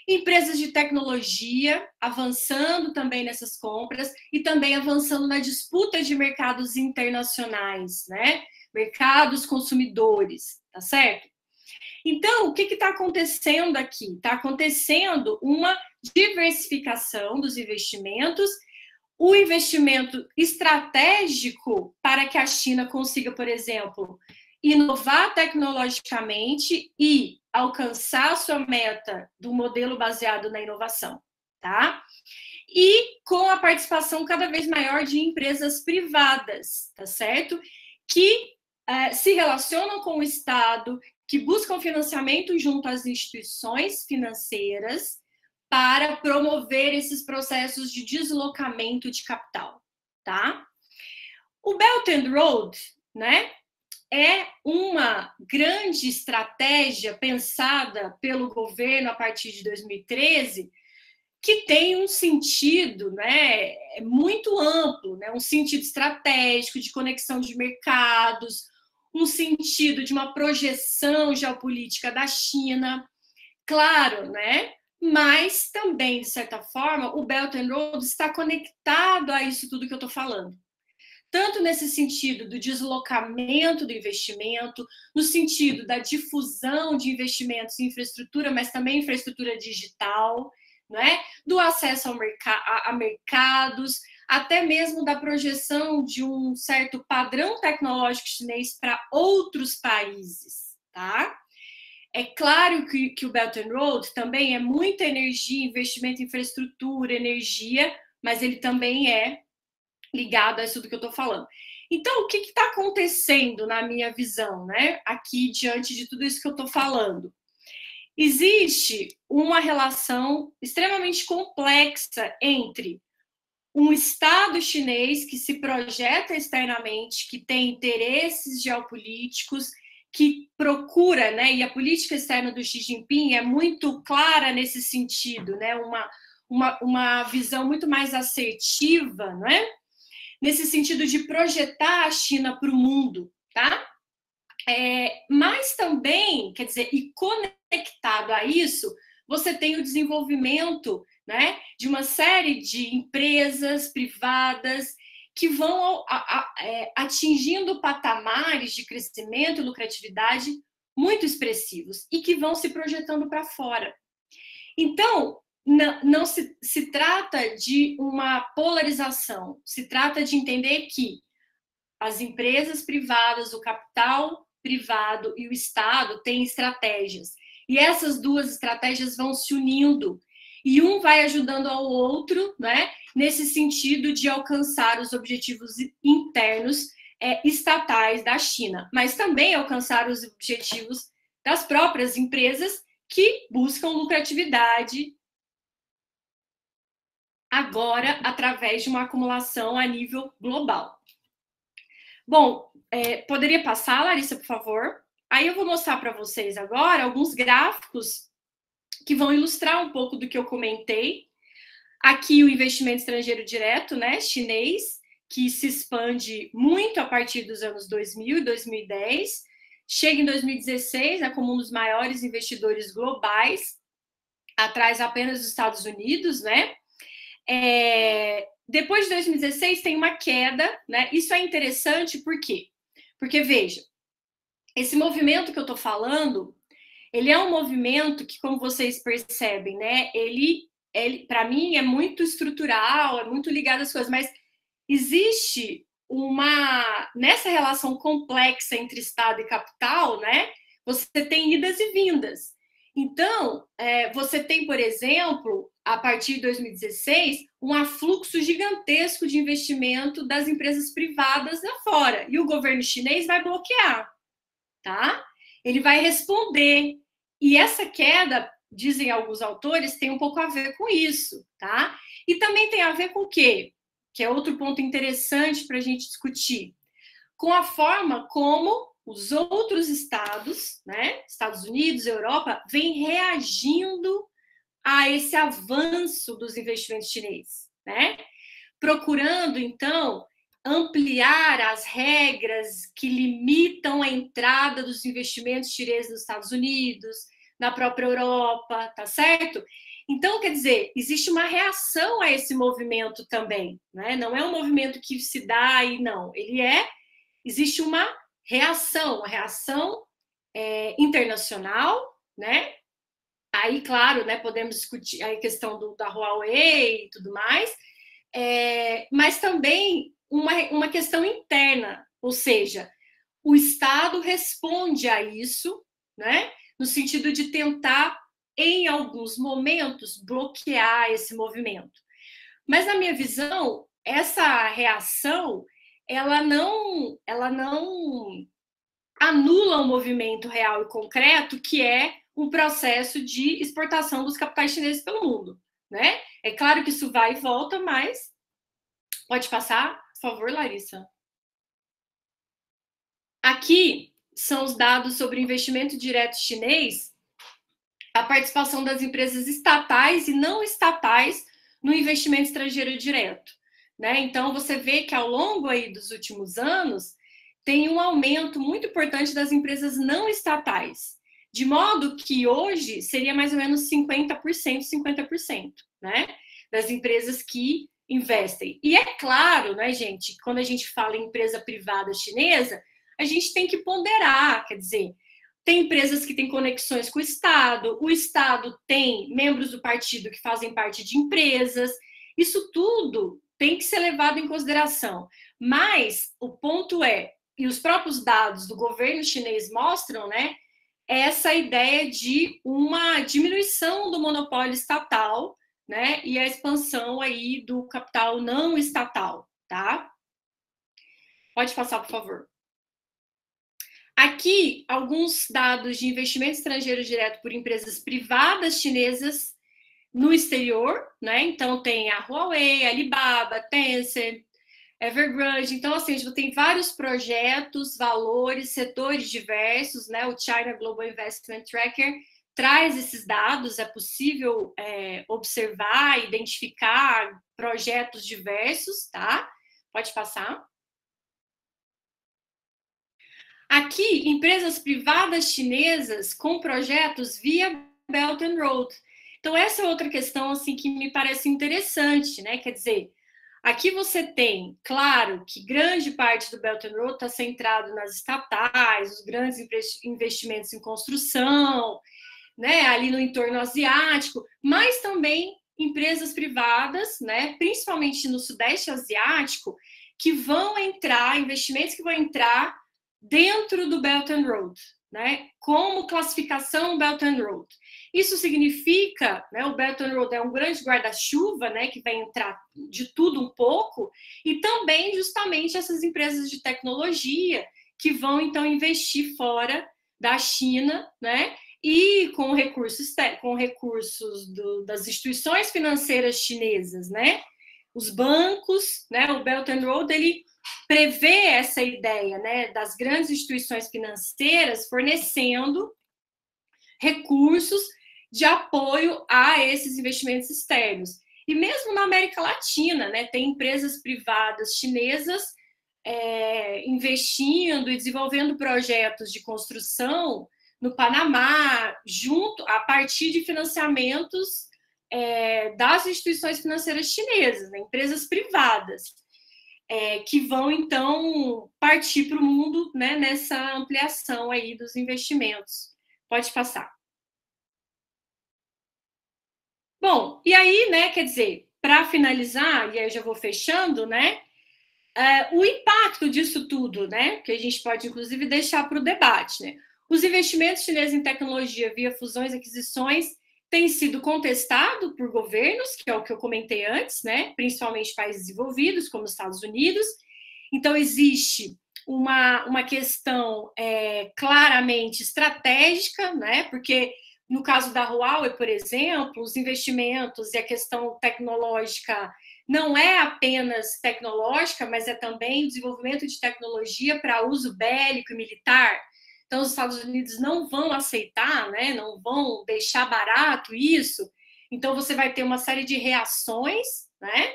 E: Empresas de tecnologia avançando também nessas compras e também avançando na disputa de mercados internacionais, né? Mercados consumidores, tá certo? Então, o que está acontecendo aqui? Está acontecendo uma diversificação dos investimentos, o investimento estratégico para que a China consiga, por exemplo, inovar tecnologicamente e alcançar a sua meta do modelo baseado na inovação, tá? E com a participação cada vez maior de empresas privadas, tá certo? Que se relacionam com o Estado, que buscam financiamento junto às instituições financeiras para promover esses processos de deslocamento de capital, tá? O Belt and Road, né, é uma grande estratégia pensada pelo governo a partir de 2013, que tem um sentido, né, muito amplo, né, um sentido estratégico de conexão de mercados, um sentido de uma projeção geopolítica da China, claro, né? Mas também, de certa forma, o Belt and Road está conectado a isso tudo que eu estou falando. Tanto nesse sentido do deslocamento do investimento, no sentido da difusão de investimentos em infraestrutura, mas também infraestrutura digital, né? Do acesso a mercados, até mesmo da projeção de um certo padrão tecnológico chinês para outros países, tá? É claro que o Belt and Road também é muita energia, investimento em infraestrutura, energia, mas ele também é ligado a isso do que eu estou falando. Então, o que está acontecendo na minha visão, né? Aqui, diante de tudo isso que eu estou falando? Existe uma relação extremamente complexa entre um Estado chinês que se projeta externamente, que tem interesses geopolíticos, que procura, né? E a política externa do Xi Jinping é muito clara nesse sentido, né? Uma visão muito mais assertiva, né? Nesse sentido de projetar a China para o mundo, tá? Mas também, quer dizer, e conectado a isso, você tem o desenvolvimento, né, de uma série de empresas privadas que vão atingindo patamares de crescimento e lucratividade muito expressivos e que vão se projetando para fora. Então, não se trata de uma polarização, se trata de entender que as empresas privadas, o capital privado e o Estado têm estratégias. E essas duas estratégias vão se unindo. E um vai ajudando ao outro, né, nesse sentido de alcançar os objetivos internos estatais da China, mas também alcançar os objetivos das próprias empresas que buscam lucratividade agora através de uma acumulação a nível global. Bom, poderia passar, Larissa, por favor? Aí eu vou mostrar para vocês agora alguns gráficos que vão ilustrar um pouco do que eu comentei. Aqui o investimento estrangeiro direto, né, chinês, que se expande muito a partir dos anos 2000 e 2010, chega em 2016, né, como um dos maiores investidores globais, atrás apenas dos Estados Unidos, né? Depois de 2016 tem uma queda, né? Isso é interessante por quê? Porque, veja, esse movimento que eu estou falando, ele é um movimento que, como vocês percebem, né? Ele para mim, é muito estrutural, é muito ligado às coisas, mas existe nessa relação complexa entre Estado e capital, né? Você tem idas e vindas. Então, você tem, por exemplo, a partir de 2016, um afluxo gigantesco de investimento das empresas privadas lá fora. E o governo chinês vai bloquear, tá? Ele vai responder. E essa queda, dizem alguns autores, tem um pouco a ver com isso, tá? E também tem a ver com o quê? Que é outro ponto interessante para a gente discutir. Com a forma como os outros estados, né, Estados Unidos, Europa, vêm reagindo a esse avanço dos investimentos chineses, né? Procurando, então, ampliar as regras que limitam a entrada dos investimentos chineses nos Estados Unidos, na própria Europa, tá certo? Então, quer dizer, existe uma reação a esse movimento também, né? Não é um movimento que se dá e não. Existe uma reação internacional, né? Aí, claro, né, podemos discutir a questão da Huawei e tudo mais, mas também uma questão interna, ou seja, o Estado responde a isso, né, no sentido de tentar, em alguns momentos, bloquear esse movimento. Mas, na minha visão, essa reação, ela não anula um movimento real e concreto, que é um processo de exportação dos capitais chineses pelo mundo, né? É claro que isso vai e volta, mas... Pode passar, por favor, Larissa? Aqui são os dados sobre o investimento direto chinês, a participação das empresas estatais e não estatais no investimento estrangeiro direto, né? Então, você vê que ao longo aí dos últimos anos, tem um aumento muito importante das empresas não estatais, de modo que hoje seria mais ou menos 50%, 50%, né? Das empresas que investem. E é claro, né, gente, quando a gente fala em empresa privada chinesa, a gente tem que ponderar, quer dizer, tem empresas que têm conexões com o Estado tem membros do partido que fazem parte de empresas, isso tudo tem que ser levado em consideração. Mas o ponto é, e os próprios dados do governo chinês mostram, né, essa ideia de uma diminuição do monopólio estatal, né, e a expansão aí do capital não estatal, tá? Pode passar, por favor. Aqui, alguns dados de investimento estrangeiro direto por empresas privadas chinesas no exterior, né? Então, tem a Huawei, Alibaba, Tencent, Evergrande. Então, assim, a gente tem vários projetos, valores, setores diversos, né? O China Global Investment Tracker traz esses dados, é possível observar, identificar projetos diversos, tá? Pode passar. Aqui, empresas privadas chinesas com projetos via Belt and Road. Então, essa é outra questão assim, que me parece interessante, né? Quer dizer, aqui você tem, claro, que grande parte do Belt and Road está centrado nas estatais, os grandes investimentos em construção, né? Ali no entorno asiático, mas também empresas privadas, né? Principalmente no Sudeste Asiático, que vão entrar, investimentos que vão entrar dentro do Belt and Road, né? Como classificação Belt and Road. Isso significa, né, o Belt and Road é um grande guarda-chuva, né, que vai entrar de tudo um pouco, e também justamente essas empresas de tecnologia que vão então investir fora da China, né? E com recursos das instituições financeiras chinesas, né? Os bancos, né? O Belt and Road, ele prevê essa ideia, né, das grandes instituições financeiras fornecendo recursos de apoio a esses investimentos externos. E mesmo na América Latina, né, tem empresas privadas chinesas investindo e desenvolvendo projetos de construção no Panamá, a partir de financiamentos das instituições financeiras chinesas, né, empresas privadas. Que vão, então, partir para o mundo, né, nessa ampliação aí dos investimentos. Pode passar. Bom, e aí, né, quer dizer, para finalizar, e aí eu já vou fechando, né, o impacto disso tudo, né, que a gente pode, inclusive, deixar para o debate, né? Os investimentos chineses em tecnologia via fusões e aquisições tem sido contestado por governos, que é o que eu comentei antes, né? Principalmente países desenvolvidos, como os Estados Unidos. Então, existe uma questão claramente estratégica, né? Porque, no caso da Huawei, por exemplo, os investimentos e a questão tecnológica não é apenas tecnológica, mas é também o desenvolvimento de tecnologia para uso bélico e militar. Então, os Estados Unidos não vão aceitar, né? Não vão deixar barato isso. Então, você vai ter uma série de reações, né?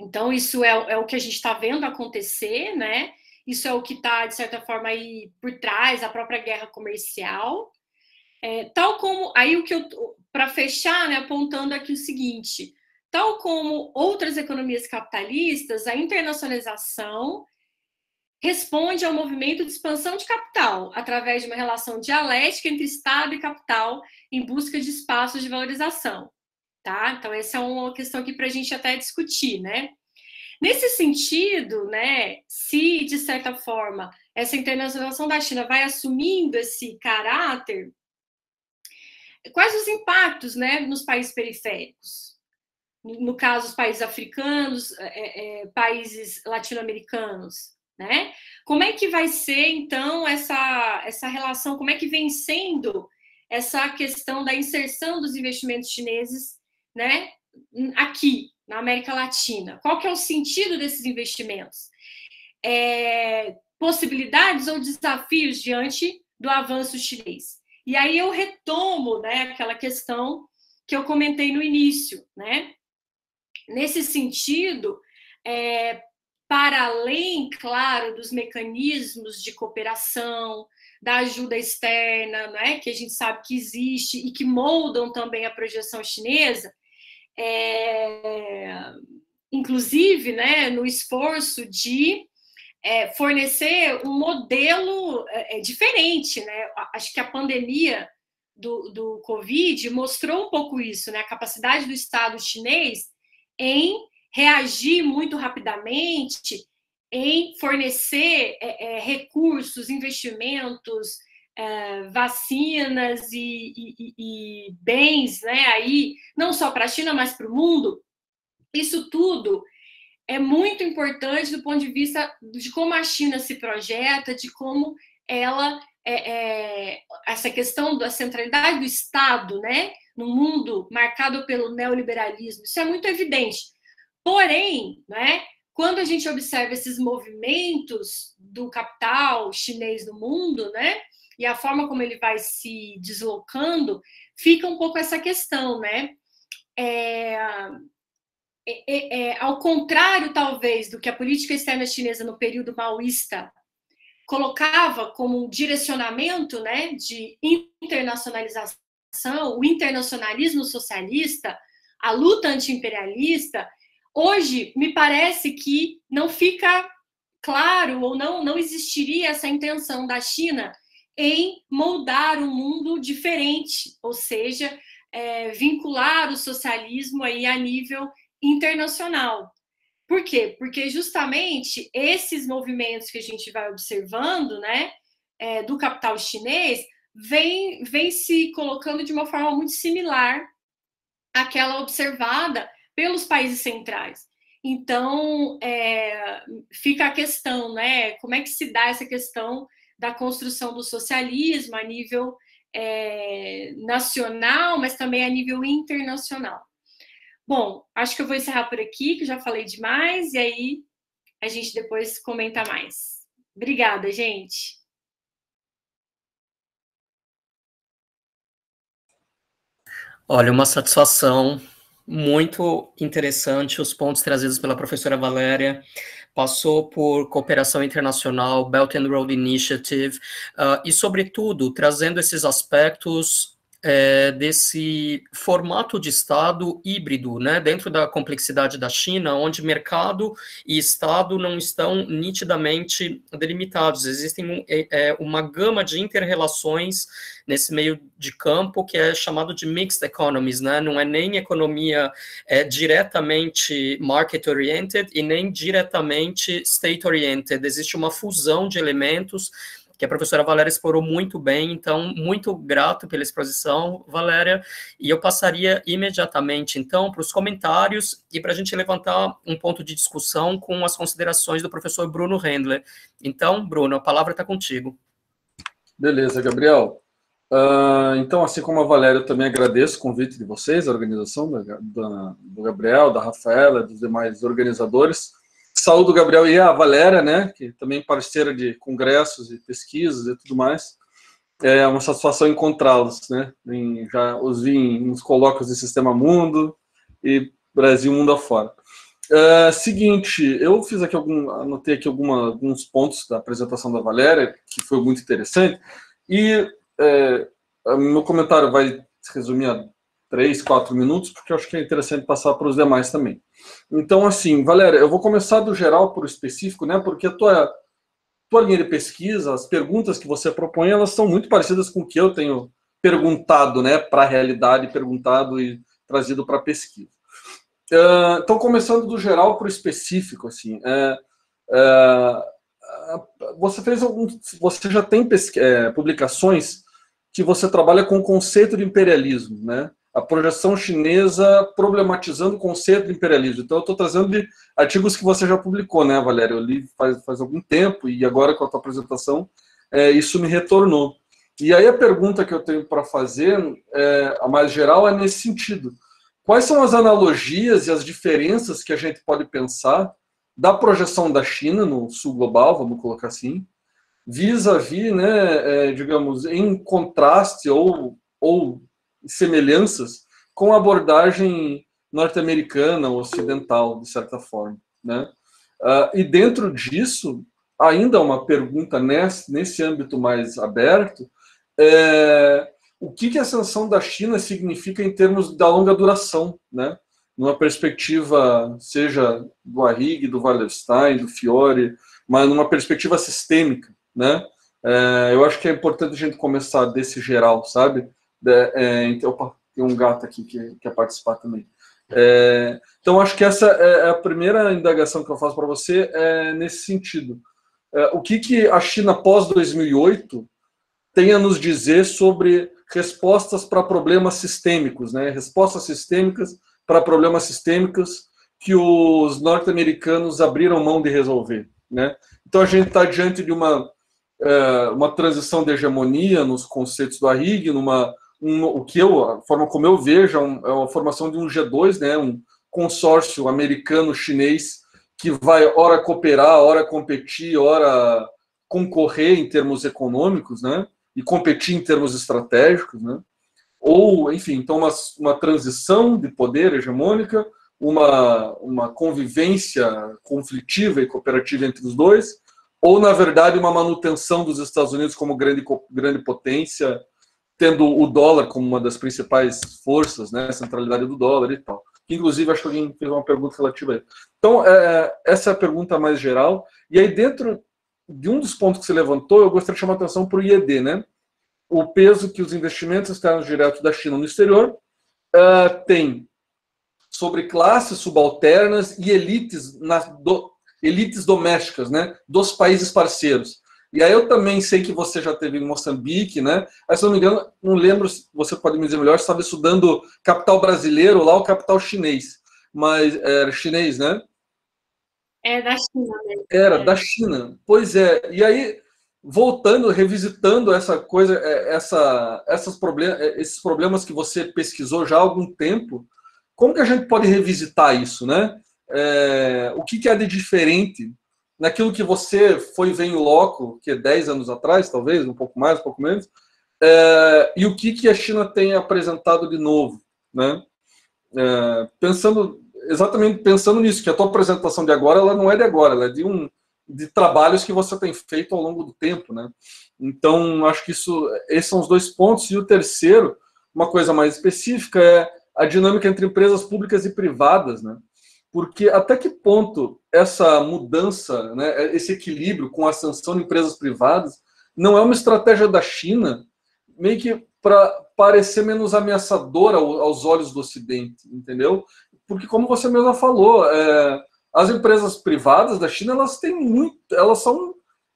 E: Então, isso é o que a gente está vendo acontecer, né? Isso é o que está, de certa forma, aí por trás da própria guerra comercial. Tal como... Aí, o que eu... Para fechar, né, apontando aqui o seguinte, tal como outras economias capitalistas, a internacionalização responde ao movimento de expansão de capital, através de uma relação dialética entre Estado e capital, em busca de espaços de valorização. Tá? Então, essa é uma questão aqui para a gente até discutir, né? Nesse sentido, né, se, de certa forma, essa internacionalização da China vai assumindo esse caráter, quais os impactos, né, nos países periféricos? No caso, os países africanos, países latino-americanos, né? Como é que vai ser, então, essa relação, como é que vem sendo essa questão da inserção dos investimentos chineses, né, aqui, na América Latina? Qual que é o sentido desses investimentos? possibilidades ou desafios diante do avanço chinês. E aí eu retomo, né, aquela questão que eu comentei no início, né? Nesse sentido, para além, claro, dos mecanismos de cooperação, da ajuda externa, né, que a gente sabe que existe e que moldam também a projeção chinesa, inclusive, né, no esforço de fornecer um modelo diferente, né? Acho que a pandemia do Covid mostrou um pouco isso, né? A capacidade do Estado chinês em reagir muito rapidamente, em fornecer recursos, investimentos, vacinas e bens, né? Aí, não só para a China, mas para o mundo. Isso tudo é muito importante do ponto de vista de como a China se projeta, de como ela essa questão da centralidade do Estado, né, no mundo marcado pelo neoliberalismo, isso é muito evidente. Porém, né, quando a gente observa esses movimentos do capital chinês no mundo, né, e a forma como ele vai se deslocando, fica um pouco essa questão, né? Ao contrário, talvez, do que a política externa chinesa no período maoísta colocava como um direcionamento, né, de internacionalização, o internacionalismo socialista, a luta anti-imperialista, hoje me parece que não fica claro ou não existiria essa intenção da China em moldar um mundo diferente, ou seja, vincular o socialismo aí a nível internacional. Por quê? Porque justamente esses movimentos que a gente vai observando, né, do capital chinês, vem se colocando de uma forma muito similar àquela observada pelos países centrais. Então, fica a questão, né, como é que se dá essa questão da construção do socialismo a nível nacional, mas também a nível internacional. Bom, acho que eu vou encerrar por aqui, que já falei demais, e aí a gente depois comenta mais. Obrigada, gente.
A: Olha, uma satisfação, muito interessante os pontos trazidos pela professora Valéria. Passou por cooperação internacional, Belt and Road Initiative, e, sobretudo, trazendo esses aspectos desse formato de Estado híbrido, né, dentro da complexidade da China, onde mercado e Estado não estão nitidamente delimitados. Existem uma gama de inter-relações nesse meio de campo que é chamado de mixed economies, né, não é nem economia diretamente market-oriented e nem diretamente state-oriented. Existe uma fusão de elementos que a professora Valéria explorou muito bem, então, muito grato pela exposição, Valéria, e eu passaria imediatamente, então, para os comentários e para a gente levantar um ponto de discussão com as considerações do professor Bruno Rendler. Então, Bruno, a palavra está contigo.
F: Beleza, Gabriel. Então, assim como a Valéria, eu também agradeço o convite de vocês, a organização do Gabriel, da Rafaela, dos demais organizadores. Saúdo o Gabriel e a Valéria, né, que também parceira de congressos e pesquisas e tudo mais. É uma satisfação encontrá-los, né? Já os vi nos colóquios de Sistema Mundo e Brasil Mundo afora. Seguinte, eu fiz aqui anotei aqui alguns pontos da apresentação da Valéria, que foi muito interessante, e meu comentário vai se resumir a 3, 4 minutos, porque eu acho que é interessante passar para os demais também. Então, assim, Valéria, eu vou começar do geral para o específico, né, porque a tua linha de pesquisa, as perguntas que você propõe, elas são muito parecidas com o que eu tenho perguntado, né, para a realidade, perguntado e trazido para a pesquisa. Então, começando do geral para o específico, assim, você já tem publicações que você trabalha com o conceito de imperialismo, né? A projeção chinesa problematizando o conceito de imperialismo. Então, eu estou trazendo de artigos que você já publicou, né, Valéria? Eu li faz algum tempo e agora com a tua apresentação, isso me retornou. E aí a pergunta que eu tenho para fazer, a mais geral, é nesse sentido. Quais são as analogias e as diferenças que a gente pode pensar da projeção da China no sul global, vamos colocar assim, vis-à-vis, né, digamos, em contraste ou semelhanças com a abordagem norte-americana ou ocidental, de certa forma, né? E dentro disso, ainda uma pergunta nesse âmbito mais aberto, o que a ascensão da China significa em termos da longa duração, né? Numa perspectiva, seja do Arrighi, do Wallerstein, do Fiore, mas numa perspectiva sistêmica, né? Eu acho que é importante a gente começar desse geral, sabe? Então, opa, tem um gato aqui que quer participar também. Então, acho que essa é a primeira indagação que eu faço para você, nesse sentido. O que a China pós-2008 tem a nos dizer sobre respostas para problemas sistêmicos, né? Respostas sistêmicas para problemas sistêmicos que os norte-americanos abriram mão de resolver, né? Então, a gente está diante de uma transição de hegemonia nos conceitos do Arrighi, a forma como eu vejo, é uma formação de um G2, né? Um consórcio americano-chinês que vai ora cooperar, ora competir, ora concorrer em termos econômicos, né? E competir em termos estratégicos, né? Ou, enfim, então uma transição de poder hegemônica, uma convivência conflitiva e cooperativa entre os dois, ou, na verdade, uma manutenção dos Estados Unidos como grande potência, tendo o dólar como uma das principais forças, né? A centralidade do dólar e tal. Inclusive, acho que alguém fez uma pergunta relativa a isso. Então, essa é a pergunta mais geral. E aí, dentro de um dos pontos que você levantou, eu gostaria de chamar a atenção para o IED, né? O peso que os investimentos externos diretos da China no exterior tem sobre classes subalternas e elites, elites domésticas, né? Dos países parceiros. E aí eu também sei que você já esteve em Moçambique, né? Mas, se não me engano, não lembro, você pode me dizer melhor, estava estudando capital brasileiro lá ou capital chinês. Mas era chinês, né?
E: É da China mesmo.
F: Era da China. Pois é. E aí, voltando, revisitando essa coisa, esses problemas que você pesquisou já há algum tempo, como que a gente pode revisitar isso, né? O que há de diferente naquilo que você foi ver em loco, que é 10 anos atrás, talvez, um pouco mais, um pouco menos, e o que a China tem apresentado de novo, né? Exatamente pensando nisso, que a tua apresentação de agora, ela não é de agora, ela é de trabalhos que você tem feito ao longo do tempo, né? Então, acho que esses são os dois pontos. E o terceiro, uma coisa mais específica, é a dinâmica entre empresas públicas e privadas, né? Porque até que ponto essa mudança, né, esse equilíbrio com a ascensão de empresas privadas, não é uma estratégia da China meio que para parecer menos ameaçadora aos olhos do Ocidente, entendeu? Porque, como você mesma falou, as empresas privadas da China,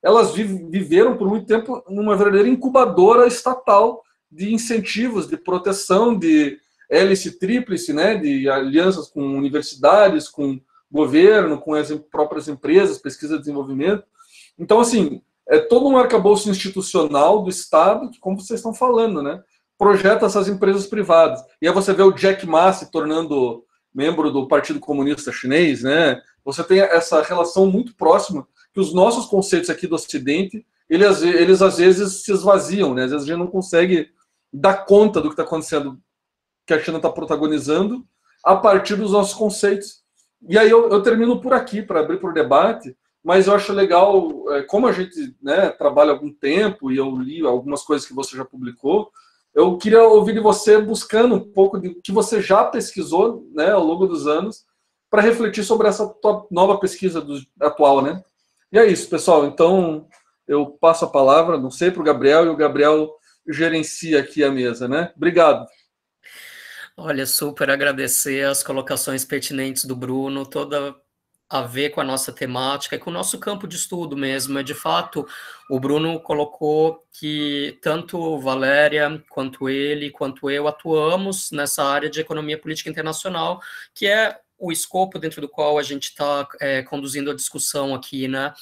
F: elas viveram por muito tempo numa verdadeira incubadora estatal de incentivos, de proteção, de hélice tríplice, né, de alianças com universidades, com governo, com as próprias empresas, pesquisa e desenvolvimento. Então, assim, é todo um arcabouço institucional do Estado, que, como vocês estão falando, né, projeta essas empresas privadas. E aí você vê o Jack Ma se tornando membro do Partido Comunista Chinês, né? Você tem essa relação muito próxima, que os nossos conceitos aqui do Ocidente, eles às vezes se esvaziam, né? Às vezes a gente não consegue dar conta do que está acontecendo, que a China está protagonizando, a partir dos nossos conceitos. E aí eu termino por aqui, para abrir para o debate, mas eu acho legal, como a gente, né, trabalha há algum tempo, e eu li algumas coisas que você já publicou, eu queria ouvir de você, buscando um pouco de que você já pesquisou, né, ao longo dos anos, para refletir sobre essa tua nova pesquisa atual, né? E é isso, pessoal. Então, eu passo a palavra, não sei, para o Gabriel, e o Gabriel gerencia aqui a mesa, né? Obrigado.
A: Olha, super agradecer as colocações pertinentes do Bruno, toda a ver com a nossa temática e com o nosso campo de estudo mesmo. De fato, o Bruno colocou que tanto Valéria, quanto ele, quanto eu atuamos nessa área de economia política internacional, que é o escopo dentro do qual a gente está conduzindo a discussão aqui, né?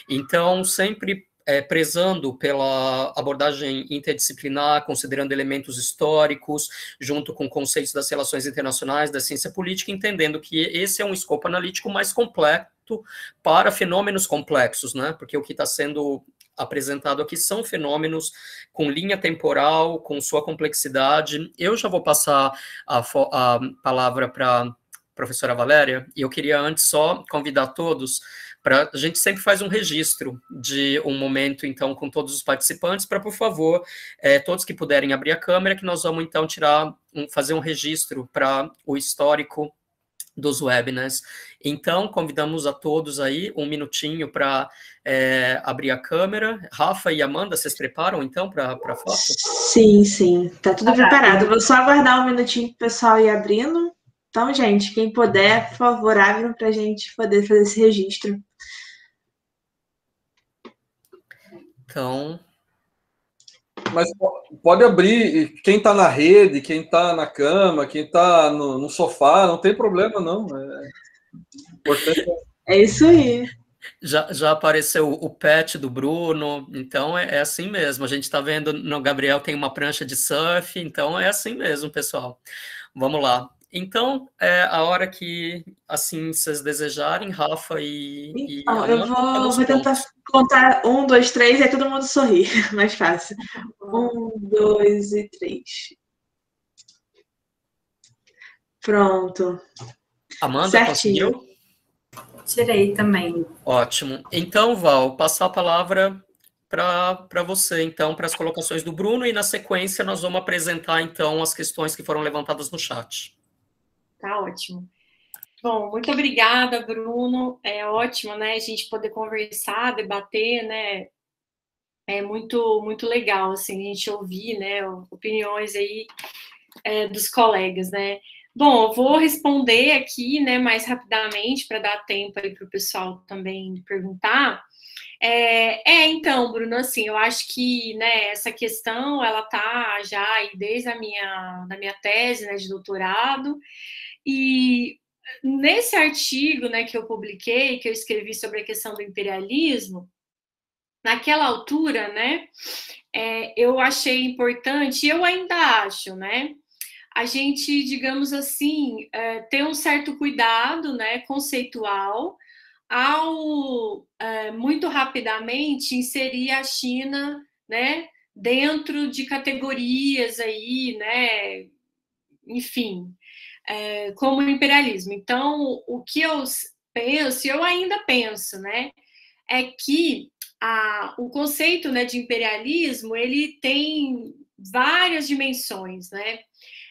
A: Então, sempre prezando pela abordagem interdisciplinar, considerando elementos históricos, junto com conceitos das relações internacionais, da ciência política, entendendo que esse é um escopo analítico mais para fenômenos complexos, né? Porque o que está sendo apresentado aqui são fenômenos com linha temporal, com sua complexidade. Eu já vou passar a palavra para a professora Valéria, e eu queria antes só convidar todos para a gente sempre faz um registro de um momento, então, com todos os participantes, para, por favor, todos que puderem abrir a câmera, que nós vamos, então, fazer um registro para o histórico dos webinars. Então, convidamos a todos aí um minutinho para abrir a câmera. Rafa e Amanda, vocês preparam, então, para a foto?
B: Sim, sim. Tá tudo preparado. Vou só aguardar um minutinho para o pessoal ir abrindo. Então, gente, quem puder, por favor, abram para a gente poder fazer esse registro.
A: Então...
F: Mas pode abrir, quem está na rede, quem está na cama, quem está no sofá, não tem problema, não.
B: É isso aí.
A: Já apareceu o pet do Bruno, então é assim mesmo. A gente está vendo no Gabriel tem uma prancha de surf, então é assim mesmo, pessoal. Vamos lá. Então, a hora que assim vocês desejarem, Rafa e
B: então, eu vou tentar contar 1, 2, 3, aí todo mundo sorri. Mais fácil. 1, 2 e 3. Pronto.
A: Amanda,
B: certinho.
A: Conseguiu?
C: Tirei também.
A: Ótimo. Então, Val, passar a palavra para você, então, para as colocações do Bruno, e na sequência nós vamos apresentar, então, as questões que foram levantadas no chat.
E: Tá ótimo. Bom, muito obrigada, Bruno. É ótimo, né, a gente poder conversar, debater, né? É muito legal, assim, a gente ouvir, né, opiniões aí dos colegas, né? Bom, eu vou responder aqui, né, mais rapidamente, para dar tempo aí para o pessoal também perguntar. Então, Bruno, assim, eu acho que, né, essa questão, ela tá já aí desde da minha tese, né, de doutorado, e nesse artigo, né, que eu publiquei, que eu escrevi sobre a questão do imperialismo, naquela altura, né, eu achei importante, e eu ainda acho, né, a gente, digamos assim, ter um certo cuidado, né, conceitual, ao muito rapidamente inserir a China, né, dentro de categorias aí, né, enfim, como imperialismo. Então, o que eu penso, e eu ainda penso, né, é que o conceito, né, de imperialismo, ele tem várias dimensões, né?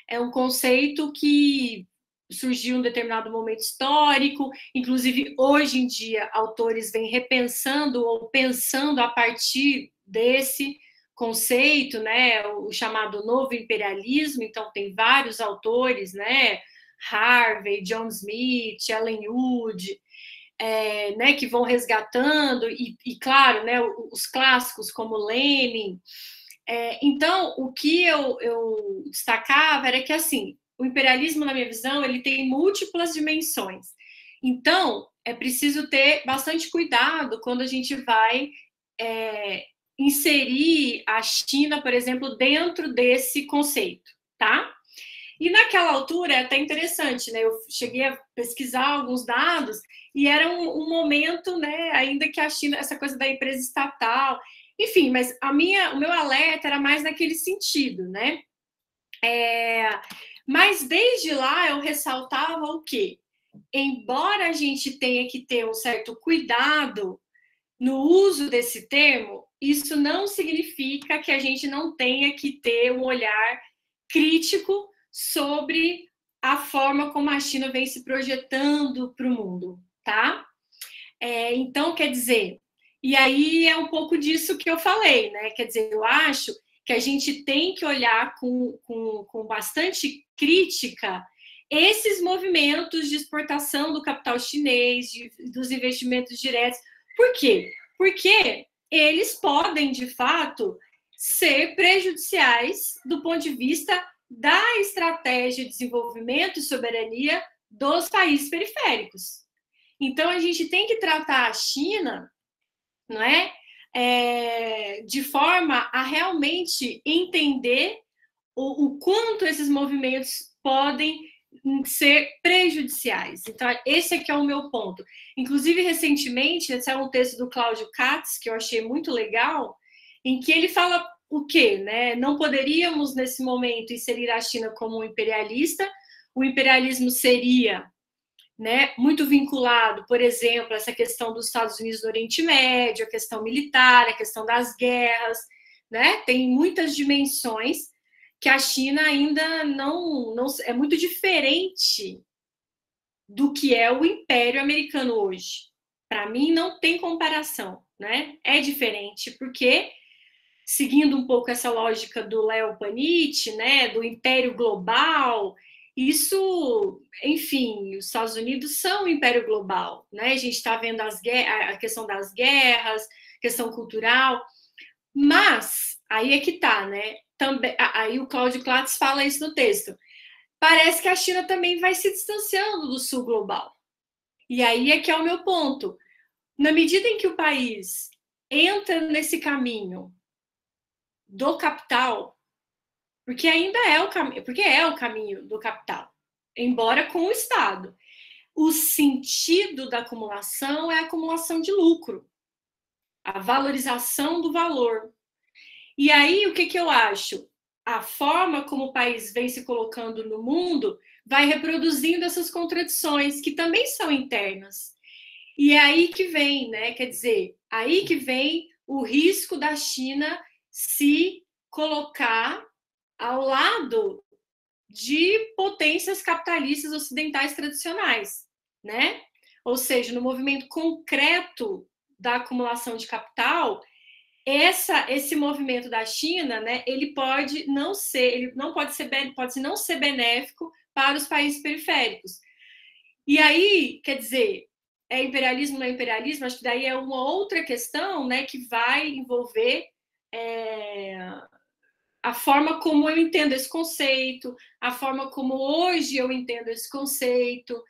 E: É um conceito que surgiu em um determinado momento histórico, inclusive hoje em dia autores vêm repensando ou pensando a partir desse conceito, né, o chamado novo imperialismo. Então tem vários autores, né, Harvey, John Smith, Ellen Wood, né, que vão resgatando, e claro, né, os clássicos como Lenin. Então, o que eu destacava era que, assim, o imperialismo, na minha visão, ele tem múltiplas dimensões. Então, é preciso ter bastante cuidado quando a gente vai inserir a China, por exemplo, dentro desse conceito, tá? E naquela altura, é até interessante, né? Eu cheguei a pesquisar alguns dados e era um momento, né, ainda que a China, essa coisa da empresa estatal, enfim, mas o meu alerta era mais naquele sentido, né? Mas desde lá eu ressaltava o quê? Embora a gente tenha que ter um certo cuidado no uso desse termo, isso não significa que a gente não tenha que ter um olhar crítico sobre a forma como a China vem se projetando para o mundo, tá? Então, quer dizer, e aí é um pouco disso que eu falei, né? Quer dizer, eu acho que a gente tem que olhar com bastante crítica esses movimentos de exportação do capital chinês, dos investimentos diretos. Por quê? Porque eles podem, de fato, ser prejudiciais do ponto de vista da estratégia de desenvolvimento e soberania dos países periféricos. Então, a gente tem que tratar a China, não é? De forma a realmente entender o quanto esses movimentos podem ser prejudiciais. Então, esse aqui é o meu ponto. Inclusive, recentemente, esse é um texto do Cláudio Katz, que eu achei muito legal, em que ele fala o quê? Né? Não poderíamos, nesse momento, inserir a China como um imperialista. O imperialismo seria, né, muito vinculado, por exemplo, a essa questão dos Estados Unidos no Oriente Médio, a questão militar, a questão das guerras, né? Tem muitas dimensões que a China ainda não é muito diferente do que é o Império Americano hoje. Para mim, não tem comparação, né? É diferente, porque, seguindo um pouco essa lógica do Léo Panizzi, né, do Império Global, isso, enfim, os Estados Unidos são o Império Global, né? A gente está vendo a questão das guerras, questão cultural, mas aí é que tá, né? Também, aí o Cláudio Katz fala isso no texto. Parece que a China também vai se distanciando do sul global. E aí é que é o meu ponto. Na medida em que o país entra nesse caminho do capital, porque ainda é o caminho, porque é o caminho do capital, embora com o Estado. O sentido da acumulação é a acumulação de lucro, a valorização do valor. E aí, o que eu acho? A forma como o país vem se colocando no mundo vai reproduzindo essas contradições, que também são internas. E é aí que vem, né? Quer dizer, aí que vem o risco da China se colocar ao lado de potências capitalistas ocidentais tradicionais, né? Ou seja, no movimento concreto da acumulação de capital, esse movimento da China, né, ele pode não ser benéfico para os países periféricos. E aí, quer dizer, é imperialismo, não é imperialismo? Acho que daí é uma outra questão, né, que vai envolver a forma como eu entendo esse conceito, a forma como hoje eu entendo esse conceito,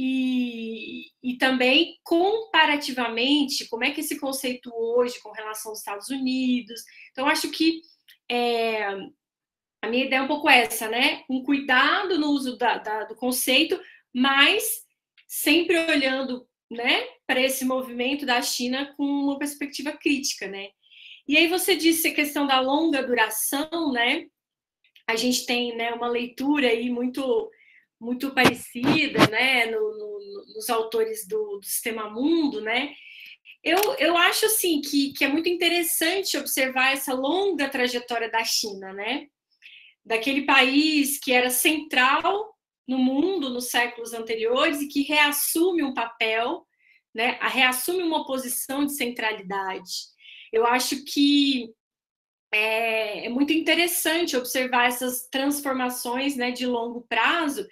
E: e também, comparativamente, como é que esse conceito hoje, com relação aos Estados Unidos. Então, acho que a minha ideia é um pouco essa, né? Um cuidado no uso do conceito, mas sempre olhando, né, para esse movimento da China com uma perspectiva crítica, né? E aí você disse a questão da longa duração, né? A gente tem, né, uma leitura aí muito parecida, né, nos autores do Sistema Mundo, né? Eu acho, assim, que é muito interessante observar essa longa trajetória da China, né? Daquele país que era central no mundo nos séculos anteriores e que reassume um papel, né? Reassume uma posição de centralidade. Eu acho que é muito interessante observar essas transformações, né, de longo prazo.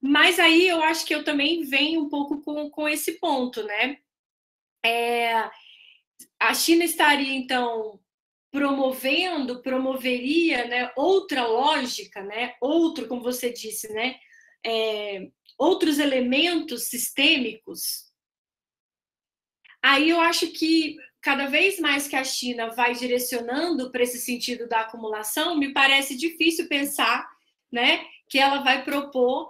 E: Mas aí eu acho que eu também venho um pouco com esse ponto, né? A China estaria, então, promoveria, né, outra lógica, né? Como você disse, né? Outros elementos sistêmicos. Aí eu acho que cada vez mais que a China vai direcionando para esse sentido da acumulação, me parece difícil pensar, né, que ela vai propor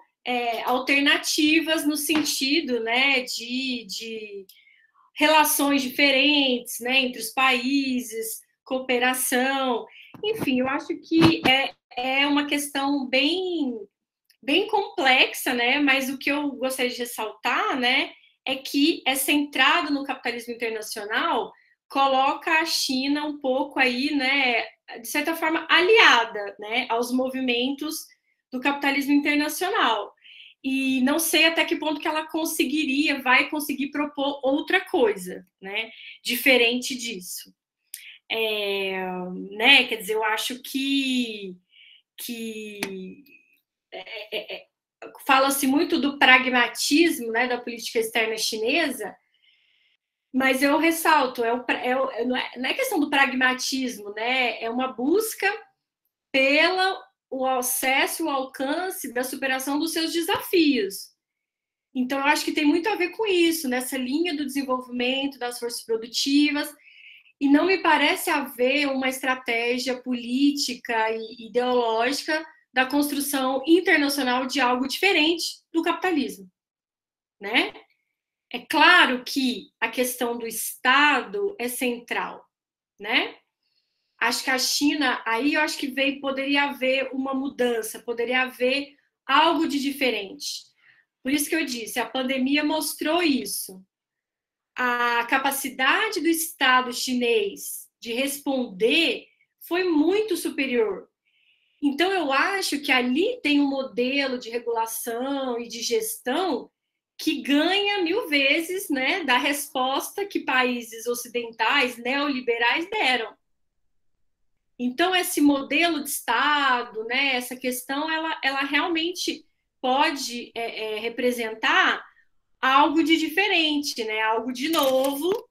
E: alternativas no sentido, né, de relações diferentes, né, entre os países, cooperação, enfim, eu acho que é uma questão bem complexa, né, mas o que eu gostaria de ressaltar, né, é que é centrado no capitalismo internacional, coloca a China um pouco aí, né, de certa forma, aliada, né, aos movimentos do capitalismo internacional. E não sei até que ponto que ela vai conseguir propor outra coisa, né, diferente disso. Né, quer dizer, eu acho que fala-se muito do pragmatismo, né, da política externa chinesa, mas eu ressalto, não é questão do pragmatismo, né, é uma busca o acesso, o alcance da superação dos seus desafios. Então, eu acho que tem muito a ver com isso, nessa linha do desenvolvimento das forças produtivas, e não me parece haver uma estratégia política e ideológica da construção internacional de algo diferente do capitalismo, né? É claro que a questão do Estado é central, né? Acho que a China, aí eu acho que poderia haver uma mudança, poderia haver algo de diferente. Por isso que eu disse, a pandemia mostrou isso. A capacidade do Estado chinês de responder foi muito superior. Então, eu acho que ali tem um modelo de regulação e de gestão que ganha 1000 vezes, né, da resposta que países ocidentais, neoliberais, deram. Então, esse modelo de Estado, né, essa questão, ela realmente pode representar algo de diferente, né, algo de novo,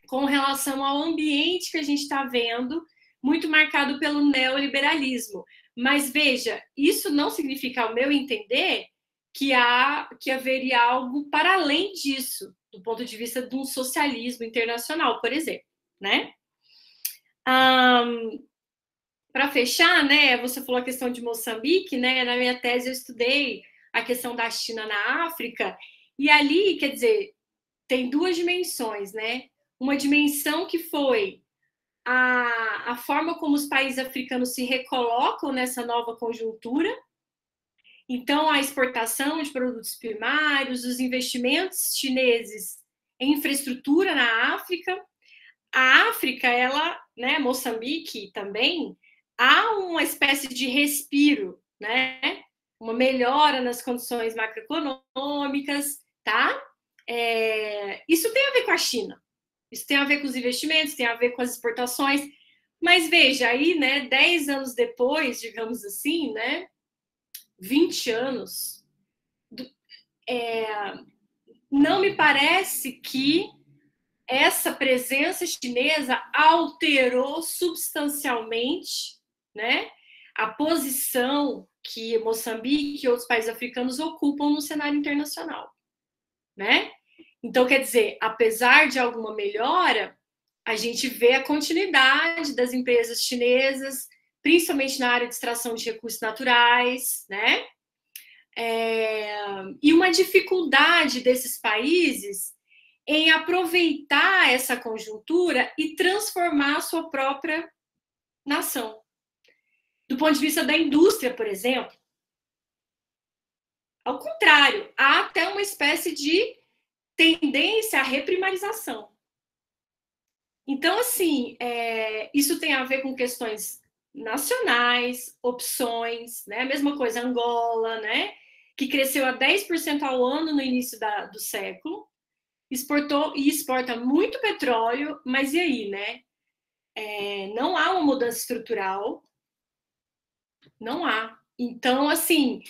E: com relação ao ambiente que a gente está vendo, muito marcado pelo neoliberalismo. Mas, veja, isso não significa, ao meu entender, que haveria algo para além disso, do ponto de vista de um socialismo internacional, por exemplo, né? Para fechar, né, você falou a questão de Moçambique, né? Na minha tese eu estudei a questão da China na África, e ali, quer dizer, tem 2 dimensões, né? Uma dimensão que foi a forma como os países africanos se recolocam nessa nova conjuntura. Então, a exportação de produtos primários, os investimentos chineses em infraestrutura na África. A África, ela, né, Moçambique também, há uma espécie de respiro, né? Uma melhora nas condições macroeconômicas, tá? Isso tem a ver com a China. Isso tem a ver com os investimentos, tem a ver com as exportações. Mas veja, aí, né, 10 anos depois, digamos assim, né, 20 anos, não me parece que essa presença chinesa alterou substancialmente, né, a posição que Moçambique e outros países africanos ocupam no cenário internacional, né? Então, quer dizer, apesar de alguma melhora, a gente vê a continuidade das empresas chinesas, principalmente na área de extração de recursos naturais, né? E uma dificuldade desses países em aproveitar essa conjuntura e transformar a sua própria nação. Do ponto de vista da indústria, por exemplo, ao contrário, há até uma espécie de tendência à reprimarização. Então, assim, isso tem a ver com questões nacionais, opções, né? A mesma coisa, Angola, né? Que cresceu a 10% ao ano no início do século, exportou e exporta muito petróleo, mas e aí, né? Não há uma mudança estrutural, não há. Então, assim,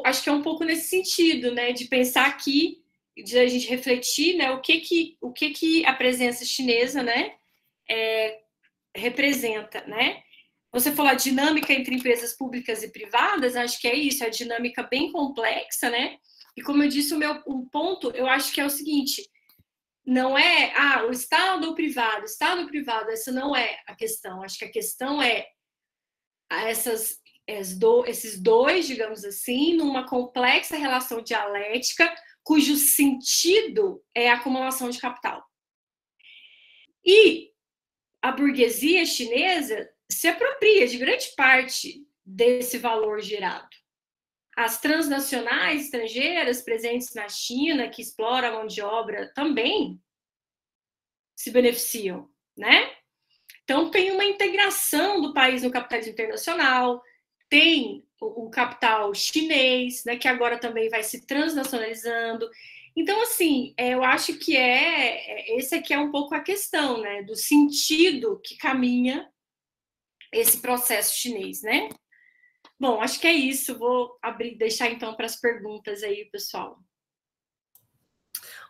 E: acho que é um pouco nesse sentido, né? De pensar aqui, de a gente refletir, né? O que a presença chinesa, né? Representa, né? Você falou a dinâmica entre empresas públicas e privadas, acho que é isso, é a dinâmica bem complexa, né? E como eu disse, o ponto, eu acho que é o seguinte, não é, o Estado ou privado, essa não é a questão. Acho que a questão é esses dois, digamos assim, numa complexa relação dialética, cujo sentido é a acumulação de capital. E a burguesia chinesa se apropria de grande parte desse valor gerado. As transnacionais estrangeiras presentes na China, que exploram a mão de obra, também se beneficiam, né? Então, tem uma integração do país no capitalismo internacional, tem o capital chinês, né, que agora também vai se transnacionalizando. Então, assim, eu acho que esse aqui é um pouco a questão, né, do sentido que caminha esse processo chinês, né? Bom, acho que é isso. Vou deixar então para as perguntas aí, pessoal.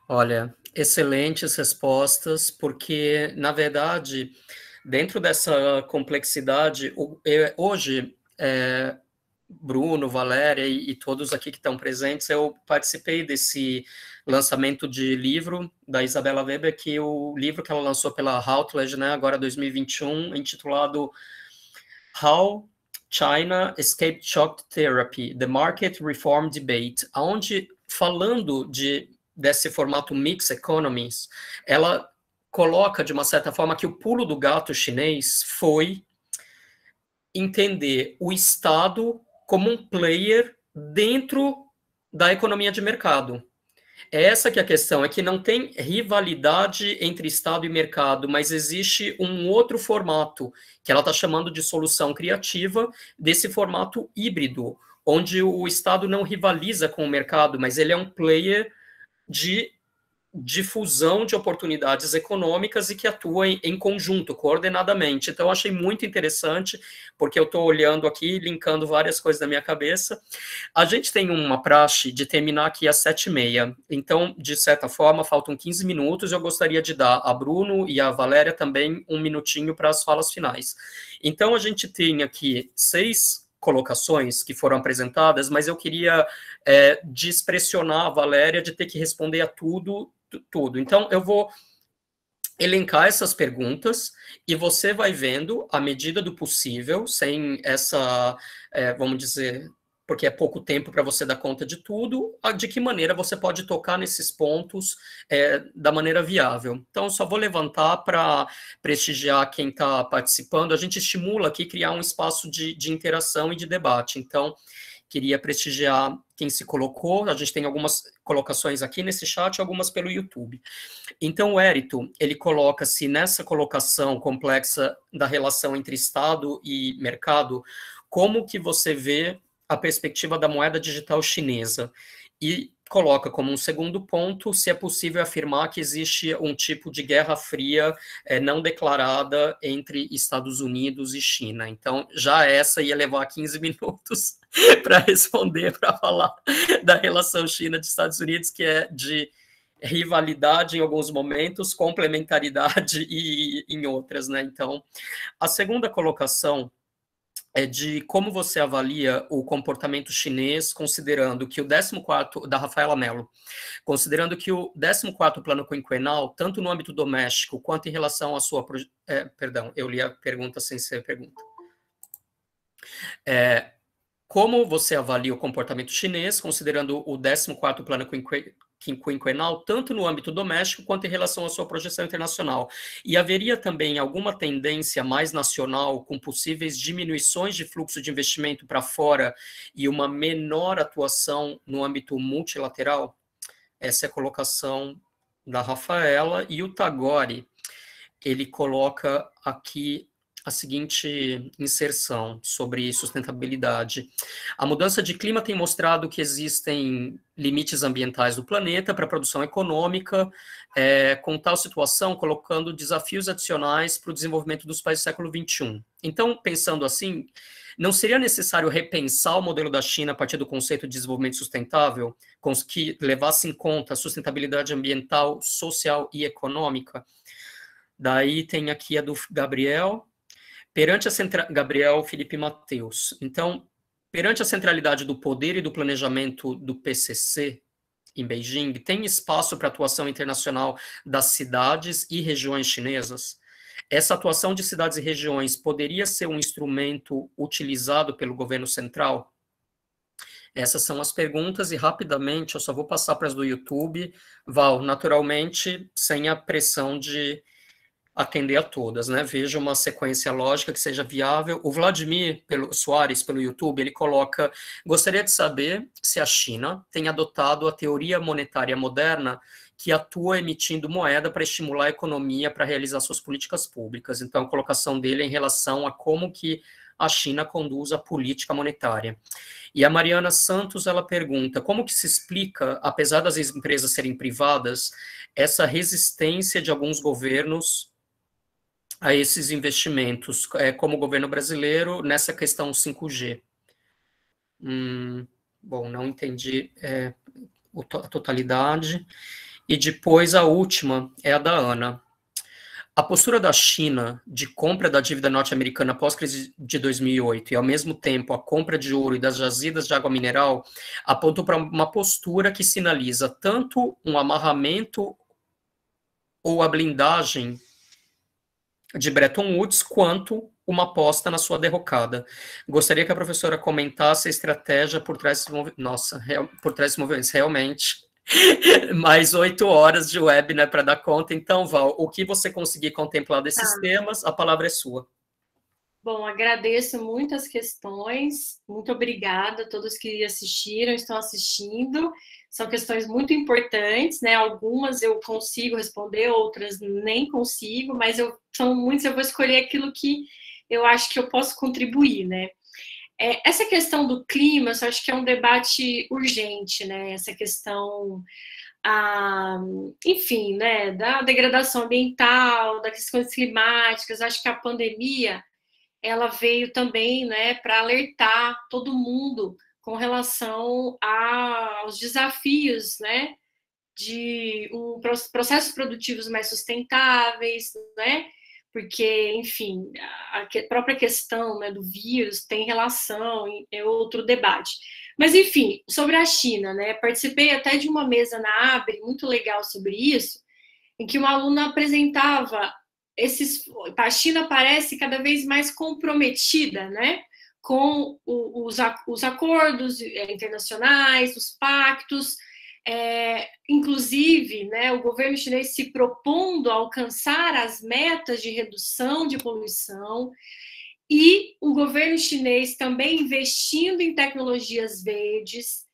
A: Olha, excelentes respostas, porque, na verdade, dentro dessa complexidade, hoje, Bruno, Valéria e todos aqui que estão presentes, eu participei desse lançamento de livro da Isabella Weber, que o livro que ela lançou pela Routledge, né, agora 2021, intitulado How China Escape Shock Therapy, The Market Reform Debate, onde, falando desse formato Mixed Economies, ela coloca, de uma certa forma, que o pulo do gato chinês foi entender o Estado como um player dentro da economia de mercado. Essa que é a questão, é que não tem rivalidade entre Estado e mercado, mas existe um outro formato, que ela está chamando de solução criativa, desse formato híbrido, onde o Estado não rivaliza com o mercado, mas ele é um player de difusão de oportunidades econômicas e que atua em conjunto, coordenadamente. Então, eu achei muito interessante, porque eu estou olhando aqui, linkando várias coisas na minha cabeça. A gente tem uma praxe de terminar aqui às 7h30, então, de certa forma, faltam 15 minutos, eu gostaria de dar a Bruno e a Valéria também um minutinho para as falas finais. Então, a gente tem aqui 6 colocações que foram apresentadas, mas eu queria despressionar a Valéria de ter que responder a tudo. Então, eu vou elencar essas perguntas e você vai vendo, à medida do possível, sem essa, vamos dizer, porque é pouco tempo para você dar conta de tudo, de que maneira você pode tocar nesses pontos da maneira viável. Então, só vou levantar para prestigiar quem está participando. A gente estimula aqui criar um espaço de interação e de debate. Então, queria prestigiar quem se colocou. A gente tem algumas colocações aqui nesse chat, algumas pelo YouTube. Então, o Érito, ele coloca-se nessa colocação complexa da relação entre Estado e mercado, como que você vê a perspectiva da moeda digital chinesa? E coloca como um segundo ponto se é possível afirmar que existe um tipo de guerra fria não declarada entre Estados Unidos e China. Então, já essa ia levar 15 minutos para responder, para falar da relação China de Estados Unidos, que é de rivalidade em alguns momentos, complementaridade e em outras, né? Então, a segunda colocação é de como você avalia o comportamento chinês, considerando que o 14º, da Rafaela Mello, considerando que o 14º plano quinquenal, tanto no âmbito doméstico, quanto em relação à sua... perdão, eu li a pergunta sem ser pergunta. Como você avalia o comportamento chinês, considerando o 14º plano quinquenal, tanto no âmbito doméstico quanto em relação à sua projeção internacional? E haveria também alguma tendência mais nacional, com possíveis diminuições de fluxo de investimento para fora e uma menor atuação no âmbito multilateral? Essa é a colocação da Rafaela. E o Tagore, ele coloca aqui a seguinte inserção sobre sustentabilidade. A mudança de clima tem mostrado que existem limites ambientais do planeta para a produção econômica, com tal situação colocando desafios adicionais para o desenvolvimento dos países do século XXI. Então, pensando assim, não seria necessário repensar o modelo da China a partir do conceito de desenvolvimento sustentável, que levasse em conta a sustentabilidade ambiental, social e econômica? Daí tem aqui a do Gabriel. Perante a Gabriel Felipe Mateus. Então, perante a centralidade do poder e do planejamento do PCC em Beijing, tem espaço para atuação internacional das cidades e regiões chinesas? Essa atuação de cidades e regiões poderia ser um instrumento utilizado pelo governo central? Essas são as perguntas e, rapidamente, eu só vou passar para as do YouTube. Val, naturalmente, sem a pressão de atender a todas, né? Veja uma sequência lógica que seja viável. O Vladimir Soares, pelo YouTube, ele coloca: gostaria de saber se a China tem adotado a teoria monetária moderna que atua emitindo moeda para estimular a economia para realizar suas políticas públicas. Então, a colocação dele é em relação a como que a China conduz a política monetária. E a Mariana Santos, ela pergunta: como que se explica, apesar das empresas serem privadas, essa resistência de alguns governos a esses investimentos, como o governo brasileiro, nessa questão 5G? Bom, não entendi a totalidade. E depois a última é a da Ana. A postura da China de compra da dívida norte-americana pós-crise de 2008 e, ao mesmo tempo, a compra de ouro e das jazidas de água mineral apontam para uma postura que sinaliza tanto um amarramento ou a blindagem de Bretton Woods, quanto uma aposta na sua derrocada. Gostaria que a professora comentasse a estratégia por trás desses movimentos. Nossa, por trás desses movimentos, realmente. Mais 8 horas de web, né, para dar conta. Então, Val, o que você conseguir contemplar desses temas, a palavra é sua.
E: Bom, agradeço muito as questões, muito obrigada a todos que assistiram, estão assistindo. São questões muito importantes, né? Algumas eu consigo responder, outras nem consigo, mas são muitas, eu vou escolher aquilo que eu acho que eu posso contribuir, né? Essa questão do clima, eu acho que é um debate urgente, né? Essa questão, enfim, né? Da degradação ambiental, das questões climáticas, acho que a pandemia, ela veio também, né, para alertar todo mundo com relação aos desafios, né, de processos produtivos mais sustentáveis, né, porque, enfim, a própria questão, né, do vírus tem relação, é outro debate. Mas, enfim, sobre a China, né, participei até de uma mesa na ABRE, muito legal sobre isso, em que uma aluna apresentava a China parece cada vez mais comprometida, né, com os acordos internacionais, os pactos, inclusive, né, o governo chinês se propondo a alcançar as metas de redução de poluição, e o governo chinês também investindo em tecnologias verdes.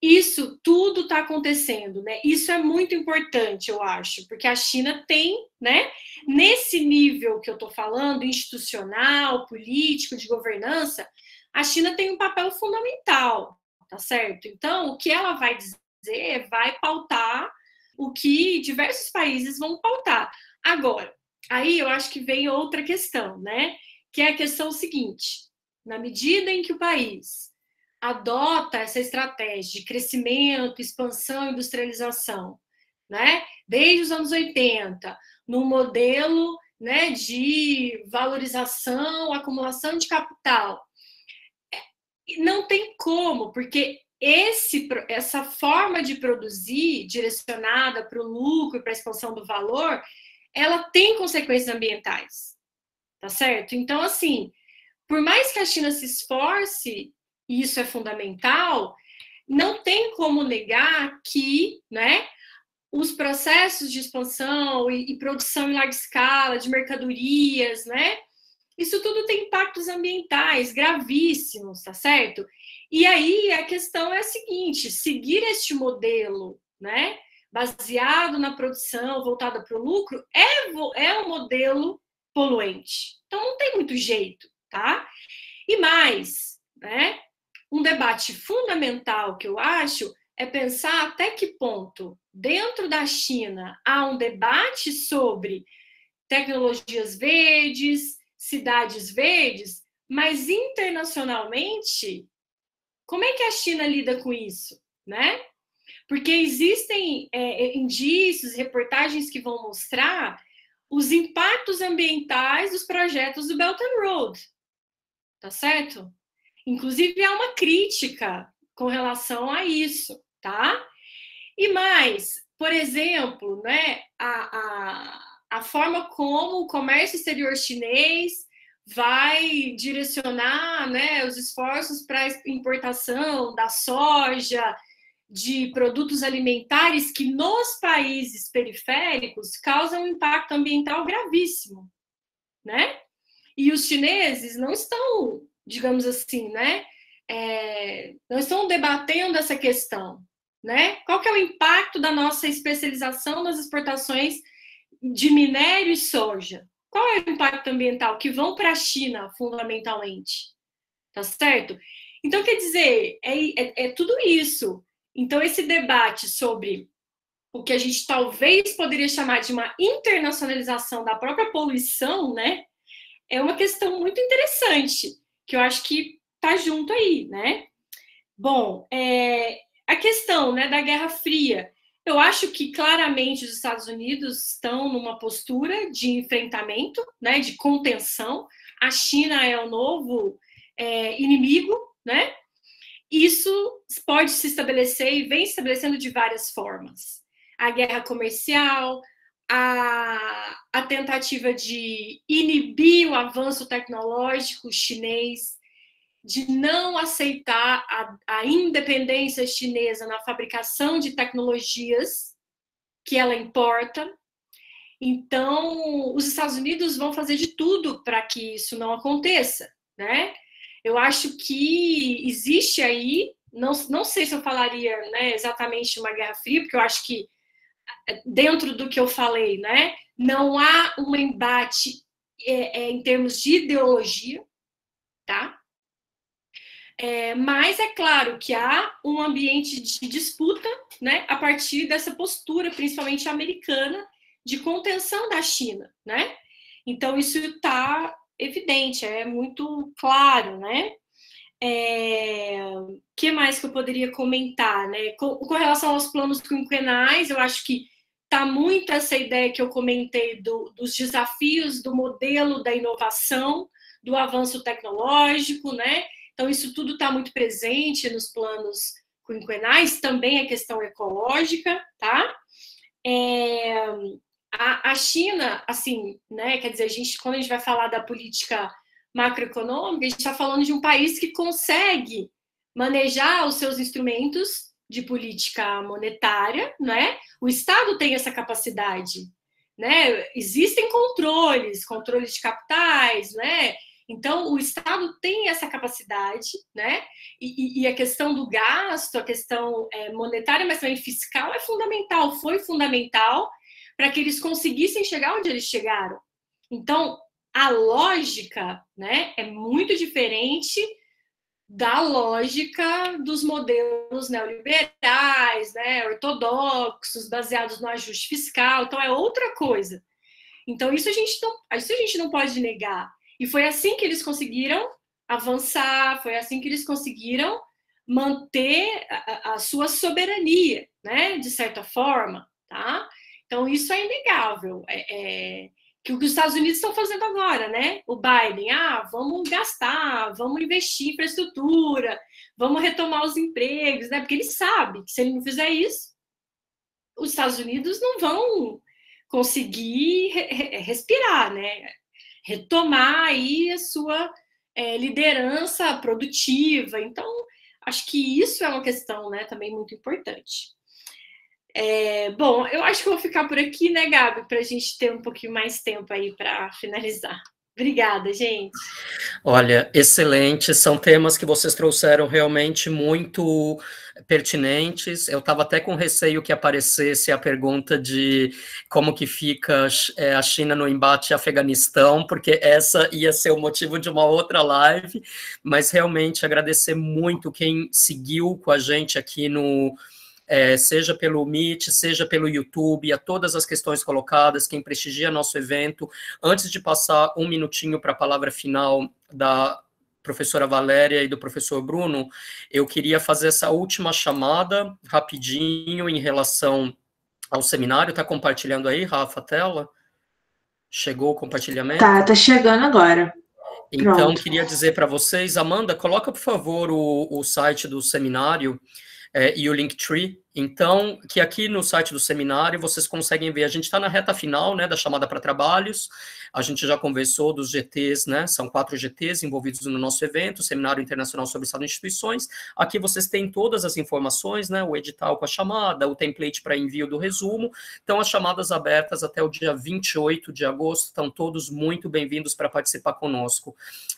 E: Isso tudo está acontecendo, né? Isso é muito importante, eu acho, porque a China tem, né, nesse nível que eu estou falando, institucional, político, de governança, a China tem um papel fundamental, tá certo? Então, o que ela vai dizer vai pautar o que diversos países vão pautar. Agora, aí eu acho que vem outra questão, né? Que é a questão seguinte: na medida em que o país adota essa estratégia de crescimento, expansão, industrialização, né? Desde os anos 80, num modelo, né, de valorização, acumulação de capital. Não tem como, porque essa forma de produzir, direcionada para o lucro, para a expansão do valor, ela tem consequências ambientais, tá certo? Então, assim, por mais que a China se esforce, e isso é fundamental, não tem como negar que, né, os processos de expansão e produção em larga escala de mercadorias, né, isso tudo tem impactos ambientais gravíssimos, tá certo? E aí a questão é a seguinte: seguir este modelo, né, baseado na produção, voltada para o lucro, é um modelo poluente. Então não tem muito jeito, tá? E mais, né, um debate fundamental que eu acho é pensar até que ponto, dentro da China, há um debate sobre tecnologias verdes, cidades verdes, mas internacionalmente, como é que a China lida com isso, né? Porque existem indícios, reportagens que vão mostrar os impactos ambientais dos projetos do Belt and Road, tá certo? Inclusive, há uma crítica com relação a isso, tá? E mais, por exemplo, né, a forma como o comércio exterior chinês vai direcionar, né, os esforços para a importação da soja, de produtos alimentares que nos países periféricos causam um impacto ambiental gravíssimo, né? E os chineses não estão, digamos assim, né, não estão debatendo essa questão, né? Qual que é o impacto da nossa especialização nas exportações de minério e soja? Qual é o impacto ambiental que vão para a China, fundamentalmente? Tá certo? Então, quer dizer, é tudo isso. Então, esse debate sobre o que a gente talvez poderia chamar de uma internacionalização da própria poluição, né, é uma questão muito interessante, que eu acho que está junto aí, né? Bom, a questão, né, da Guerra Fria, eu acho que claramente os Estados Unidos estão numa postura de enfrentamento, né, de contenção. A China é o novo inimigo, né? Isso pode se estabelecer e vem se estabelecendo de várias formas. A guerra comercial, a tentativa de inibir o avanço tecnológico chinês, de não aceitar a independência chinesa na fabricação de tecnologias que ela importa. Então, os Estados Unidos vão fazer de tudo para que isso não aconteça, né? Eu acho que existe aí, não sei se eu falaria, né, exatamente uma guerra fria, porque eu acho que dentro do que eu falei, né, não há um embate em termos de ideologia, tá? Mas é claro que há um ambiente de disputa, né, a partir dessa postura, principalmente americana, de contenção da China, né? Então, isso está evidente, é muito claro, né? Que mais que eu poderia comentar, né? Com relação aos planos quinquenais, eu acho que está muito essa ideia que eu comentei dos desafios do modelo da inovação, do avanço tecnológico, né? Então, isso tudo está muito presente nos planos quinquenais, também a questão ecológica, tá? A China, assim, né? Quer dizer, quando a gente vai falar da política macroeconômica, a gente está falando de um país que consegue manejar os seus instrumentos de política monetária, né? O Estado tem essa capacidade, né? Existem controles de capitais, né? Então, o Estado tem essa capacidade, né? E a questão do gasto, a questão monetária, mas também fiscal é fundamental, foi fundamental para que eles conseguissem chegar onde eles chegaram. Então, a lógica, né, é muito diferente da lógica dos modelos neoliberais, né, ortodoxos, baseados no ajuste fiscal. Então, é outra coisa. Então, isso a gente não pode negar. E foi assim que eles conseguiram avançar, foi assim que eles conseguiram manter a sua soberania, né, de certa forma, tá? Então, isso é inegável. Que o que os Estados Unidos estão fazendo agora, né? O Biden, vamos gastar, vamos investir em infraestrutura, vamos retomar os empregos, né? Porque ele sabe que se ele não fizer isso, os Estados Unidos não vão conseguir respirar, né? Retomar aí a sua liderança produtiva. Então, acho que isso é uma questão, né, também muito importante. Bom, eu acho que eu vou ficar por aqui, né, Gabi, para a gente ter um pouquinho mais tempo aí para finalizar. Obrigada, gente.
A: Olha, excelente, são temas que vocês trouxeram realmente muito pertinentes. Eu estava até com receio que aparecesse a pergunta de como que fica a China no embate Afeganistão, porque essa ia ser o motivo de uma outra live, mas realmente agradecer muito quem seguiu com a gente aqui seja pelo Meet, seja pelo YouTube, a todas as questões colocadas, quem prestigia nosso evento. Antes de passar um minutinho para a palavra final da professora Valéria e do professor Bruno, eu queria fazer essa última chamada, rapidinho, em relação ao seminário. Está compartilhando aí, Rafa, a tela? Chegou o compartilhamento?
B: Tá chegando agora.
A: Então,
B: Pronto.
A: queria dizer para vocês, Amanda, coloca, por favor, o site do seminário, e o Linktree. Então, que aqui no site do seminário vocês conseguem ver, a gente está na reta final, né, da chamada para trabalhos, a gente já conversou dos GTs, né, são 4 GTs envolvidos no nosso evento, Seminário Internacional sobre Estado e Instituições. Aqui vocês têm todas as informações, né, o edital com a chamada, o template para envio do resumo. Então, as chamadas abertas até o dia 28 de agosto, estão todos muito bem-vindos para participar conosco.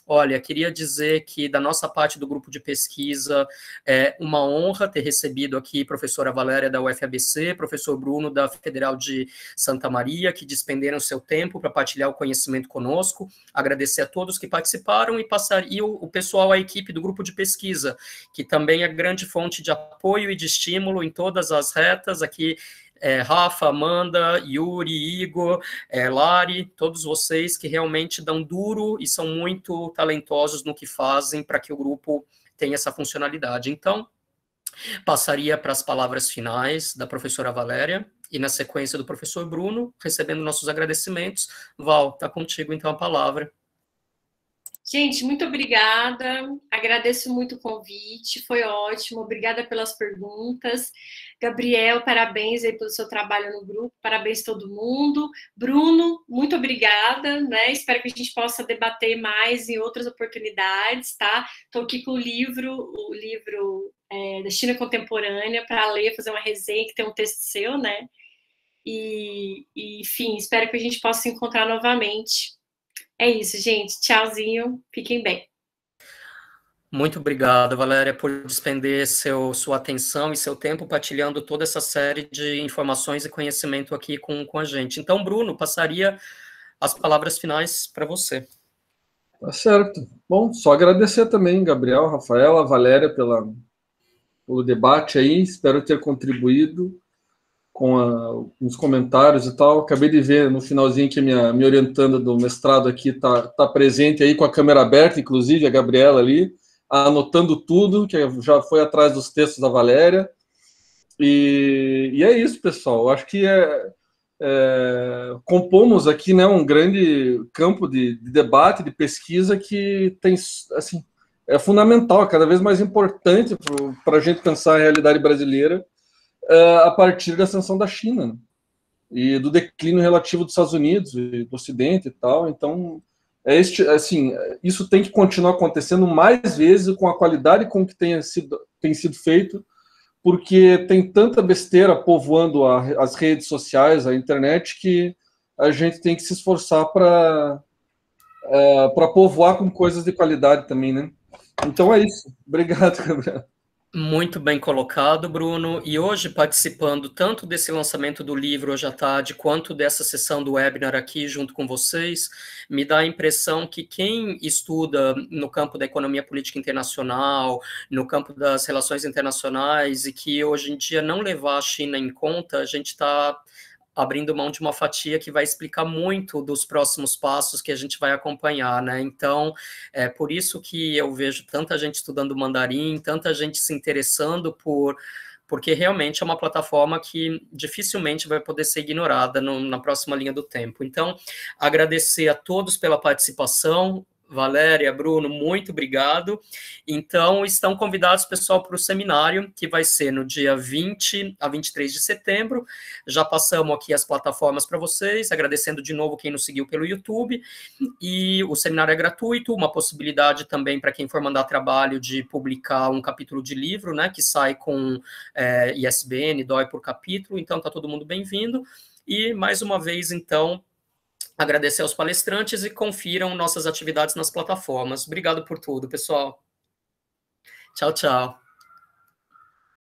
A: Olha, queria dizer que da nossa parte do grupo de pesquisa, é uma honra ter recebido aqui professora Valéria da UFABC, professor Bruno da Federal de Santa Maria, que despenderam seu tempo para partilhar o conhecimento conosco. Agradecer a todos que participaram e o pessoal, a equipe do grupo de pesquisa, que também é grande fonte de apoio e de estímulo em todas as retas aqui. Rafa, Amanda, Yuri, Igor, Lari, todos vocês que realmente dão duro e são muito talentosos no que fazem para que o grupo tenha essa funcionalidade. Então, passaria para as palavras finais da professora Valéria e, na sequência, do professor Bruno, recebendo nossos agradecimentos. Val, está contigo, então, a palavra.
E: Gente, muito obrigada, agradeço muito o convite, foi ótimo, obrigada pelas perguntas. Gabriel, parabéns aí pelo seu trabalho no grupo, parabéns a todo mundo. Bruno, muito obrigada, né? Espero que a gente possa debater mais em outras oportunidades, tá? Estou aqui com o livro da China Contemporânea para ler, fazer uma resenha que tem um texto seu, né? Enfim, espero que a gente possa se encontrar novamente. É isso, gente. Tchauzinho. Fiquem bem.
A: Muito obrigado, Valéria, por despender sua atenção e seu tempo partilhando toda essa série de informações e conhecimento aqui com a gente. Então, Bruno, passaria as palavras finais para você.
F: Tá certo. Bom, só agradecer também, Gabriel, Rafaela, Valéria, pelo debate aí. Espero ter contribuído com os comentários e tal. Acabei de ver no finalzinho que me orientando do mestrado aqui tá presente aí com a câmera aberta, inclusive a Gabriela ali, anotando tudo, que já foi atrás dos textos da Valéria. E é isso, pessoal. Eu acho que compomos aqui, né, um grande campo de debate, de pesquisa que tem, assim, é fundamental, é cada vez mais importante para a gente pensar a realidade brasileira a partir da ascensão da China, né? E do declínio relativo dos Estados Unidos e do Ocidente e tal. Então, assim, isso tem que continuar acontecendo mais vezes com a qualidade com que tem sido feito, porque tem tanta besteira povoando as redes sociais, a internet, que a gente tem que se esforçar para povoar com coisas de qualidade também, né? Então é isso. Obrigado, Gabriel.
A: Muito bem colocado, Bruno. E hoje, participando tanto desse lançamento do livro hoje à tarde, quanto dessa sessão do webinar aqui junto com vocês, me dá a impressão que quem estuda no campo da economia política internacional, no campo das relações internacionais, e que hoje em dia não levar a China em conta, a gente está abrindo mão de uma fatia que vai explicar muito dos próximos passos que a gente vai acompanhar, né? Então, é por isso que eu vejo tanta gente estudando mandarim, tanta gente se interessando porque realmente é uma plataforma que dificilmente vai poder ser ignorada na próxima linha do tempo. Então, agradecer a todos pela participação. Valéria, Bruno, muito obrigado. Então, estão convidados, pessoal, para o seminário, que vai ser no dia 20 a 23 de setembro. Já passamos aqui as plataformas para vocês, agradecendo de novo quem nos seguiu pelo YouTube. E o seminário é gratuito, uma possibilidade também para quem for mandar trabalho de publicar um capítulo de livro, né, que sai com ISBN, DOI por capítulo. Então, está todo mundo bem-vindo. E, mais uma vez, então, agradecer aos palestrantes e confiram nossas atividades nas plataformas. Obrigado por tudo, pessoal. Tchau, tchau.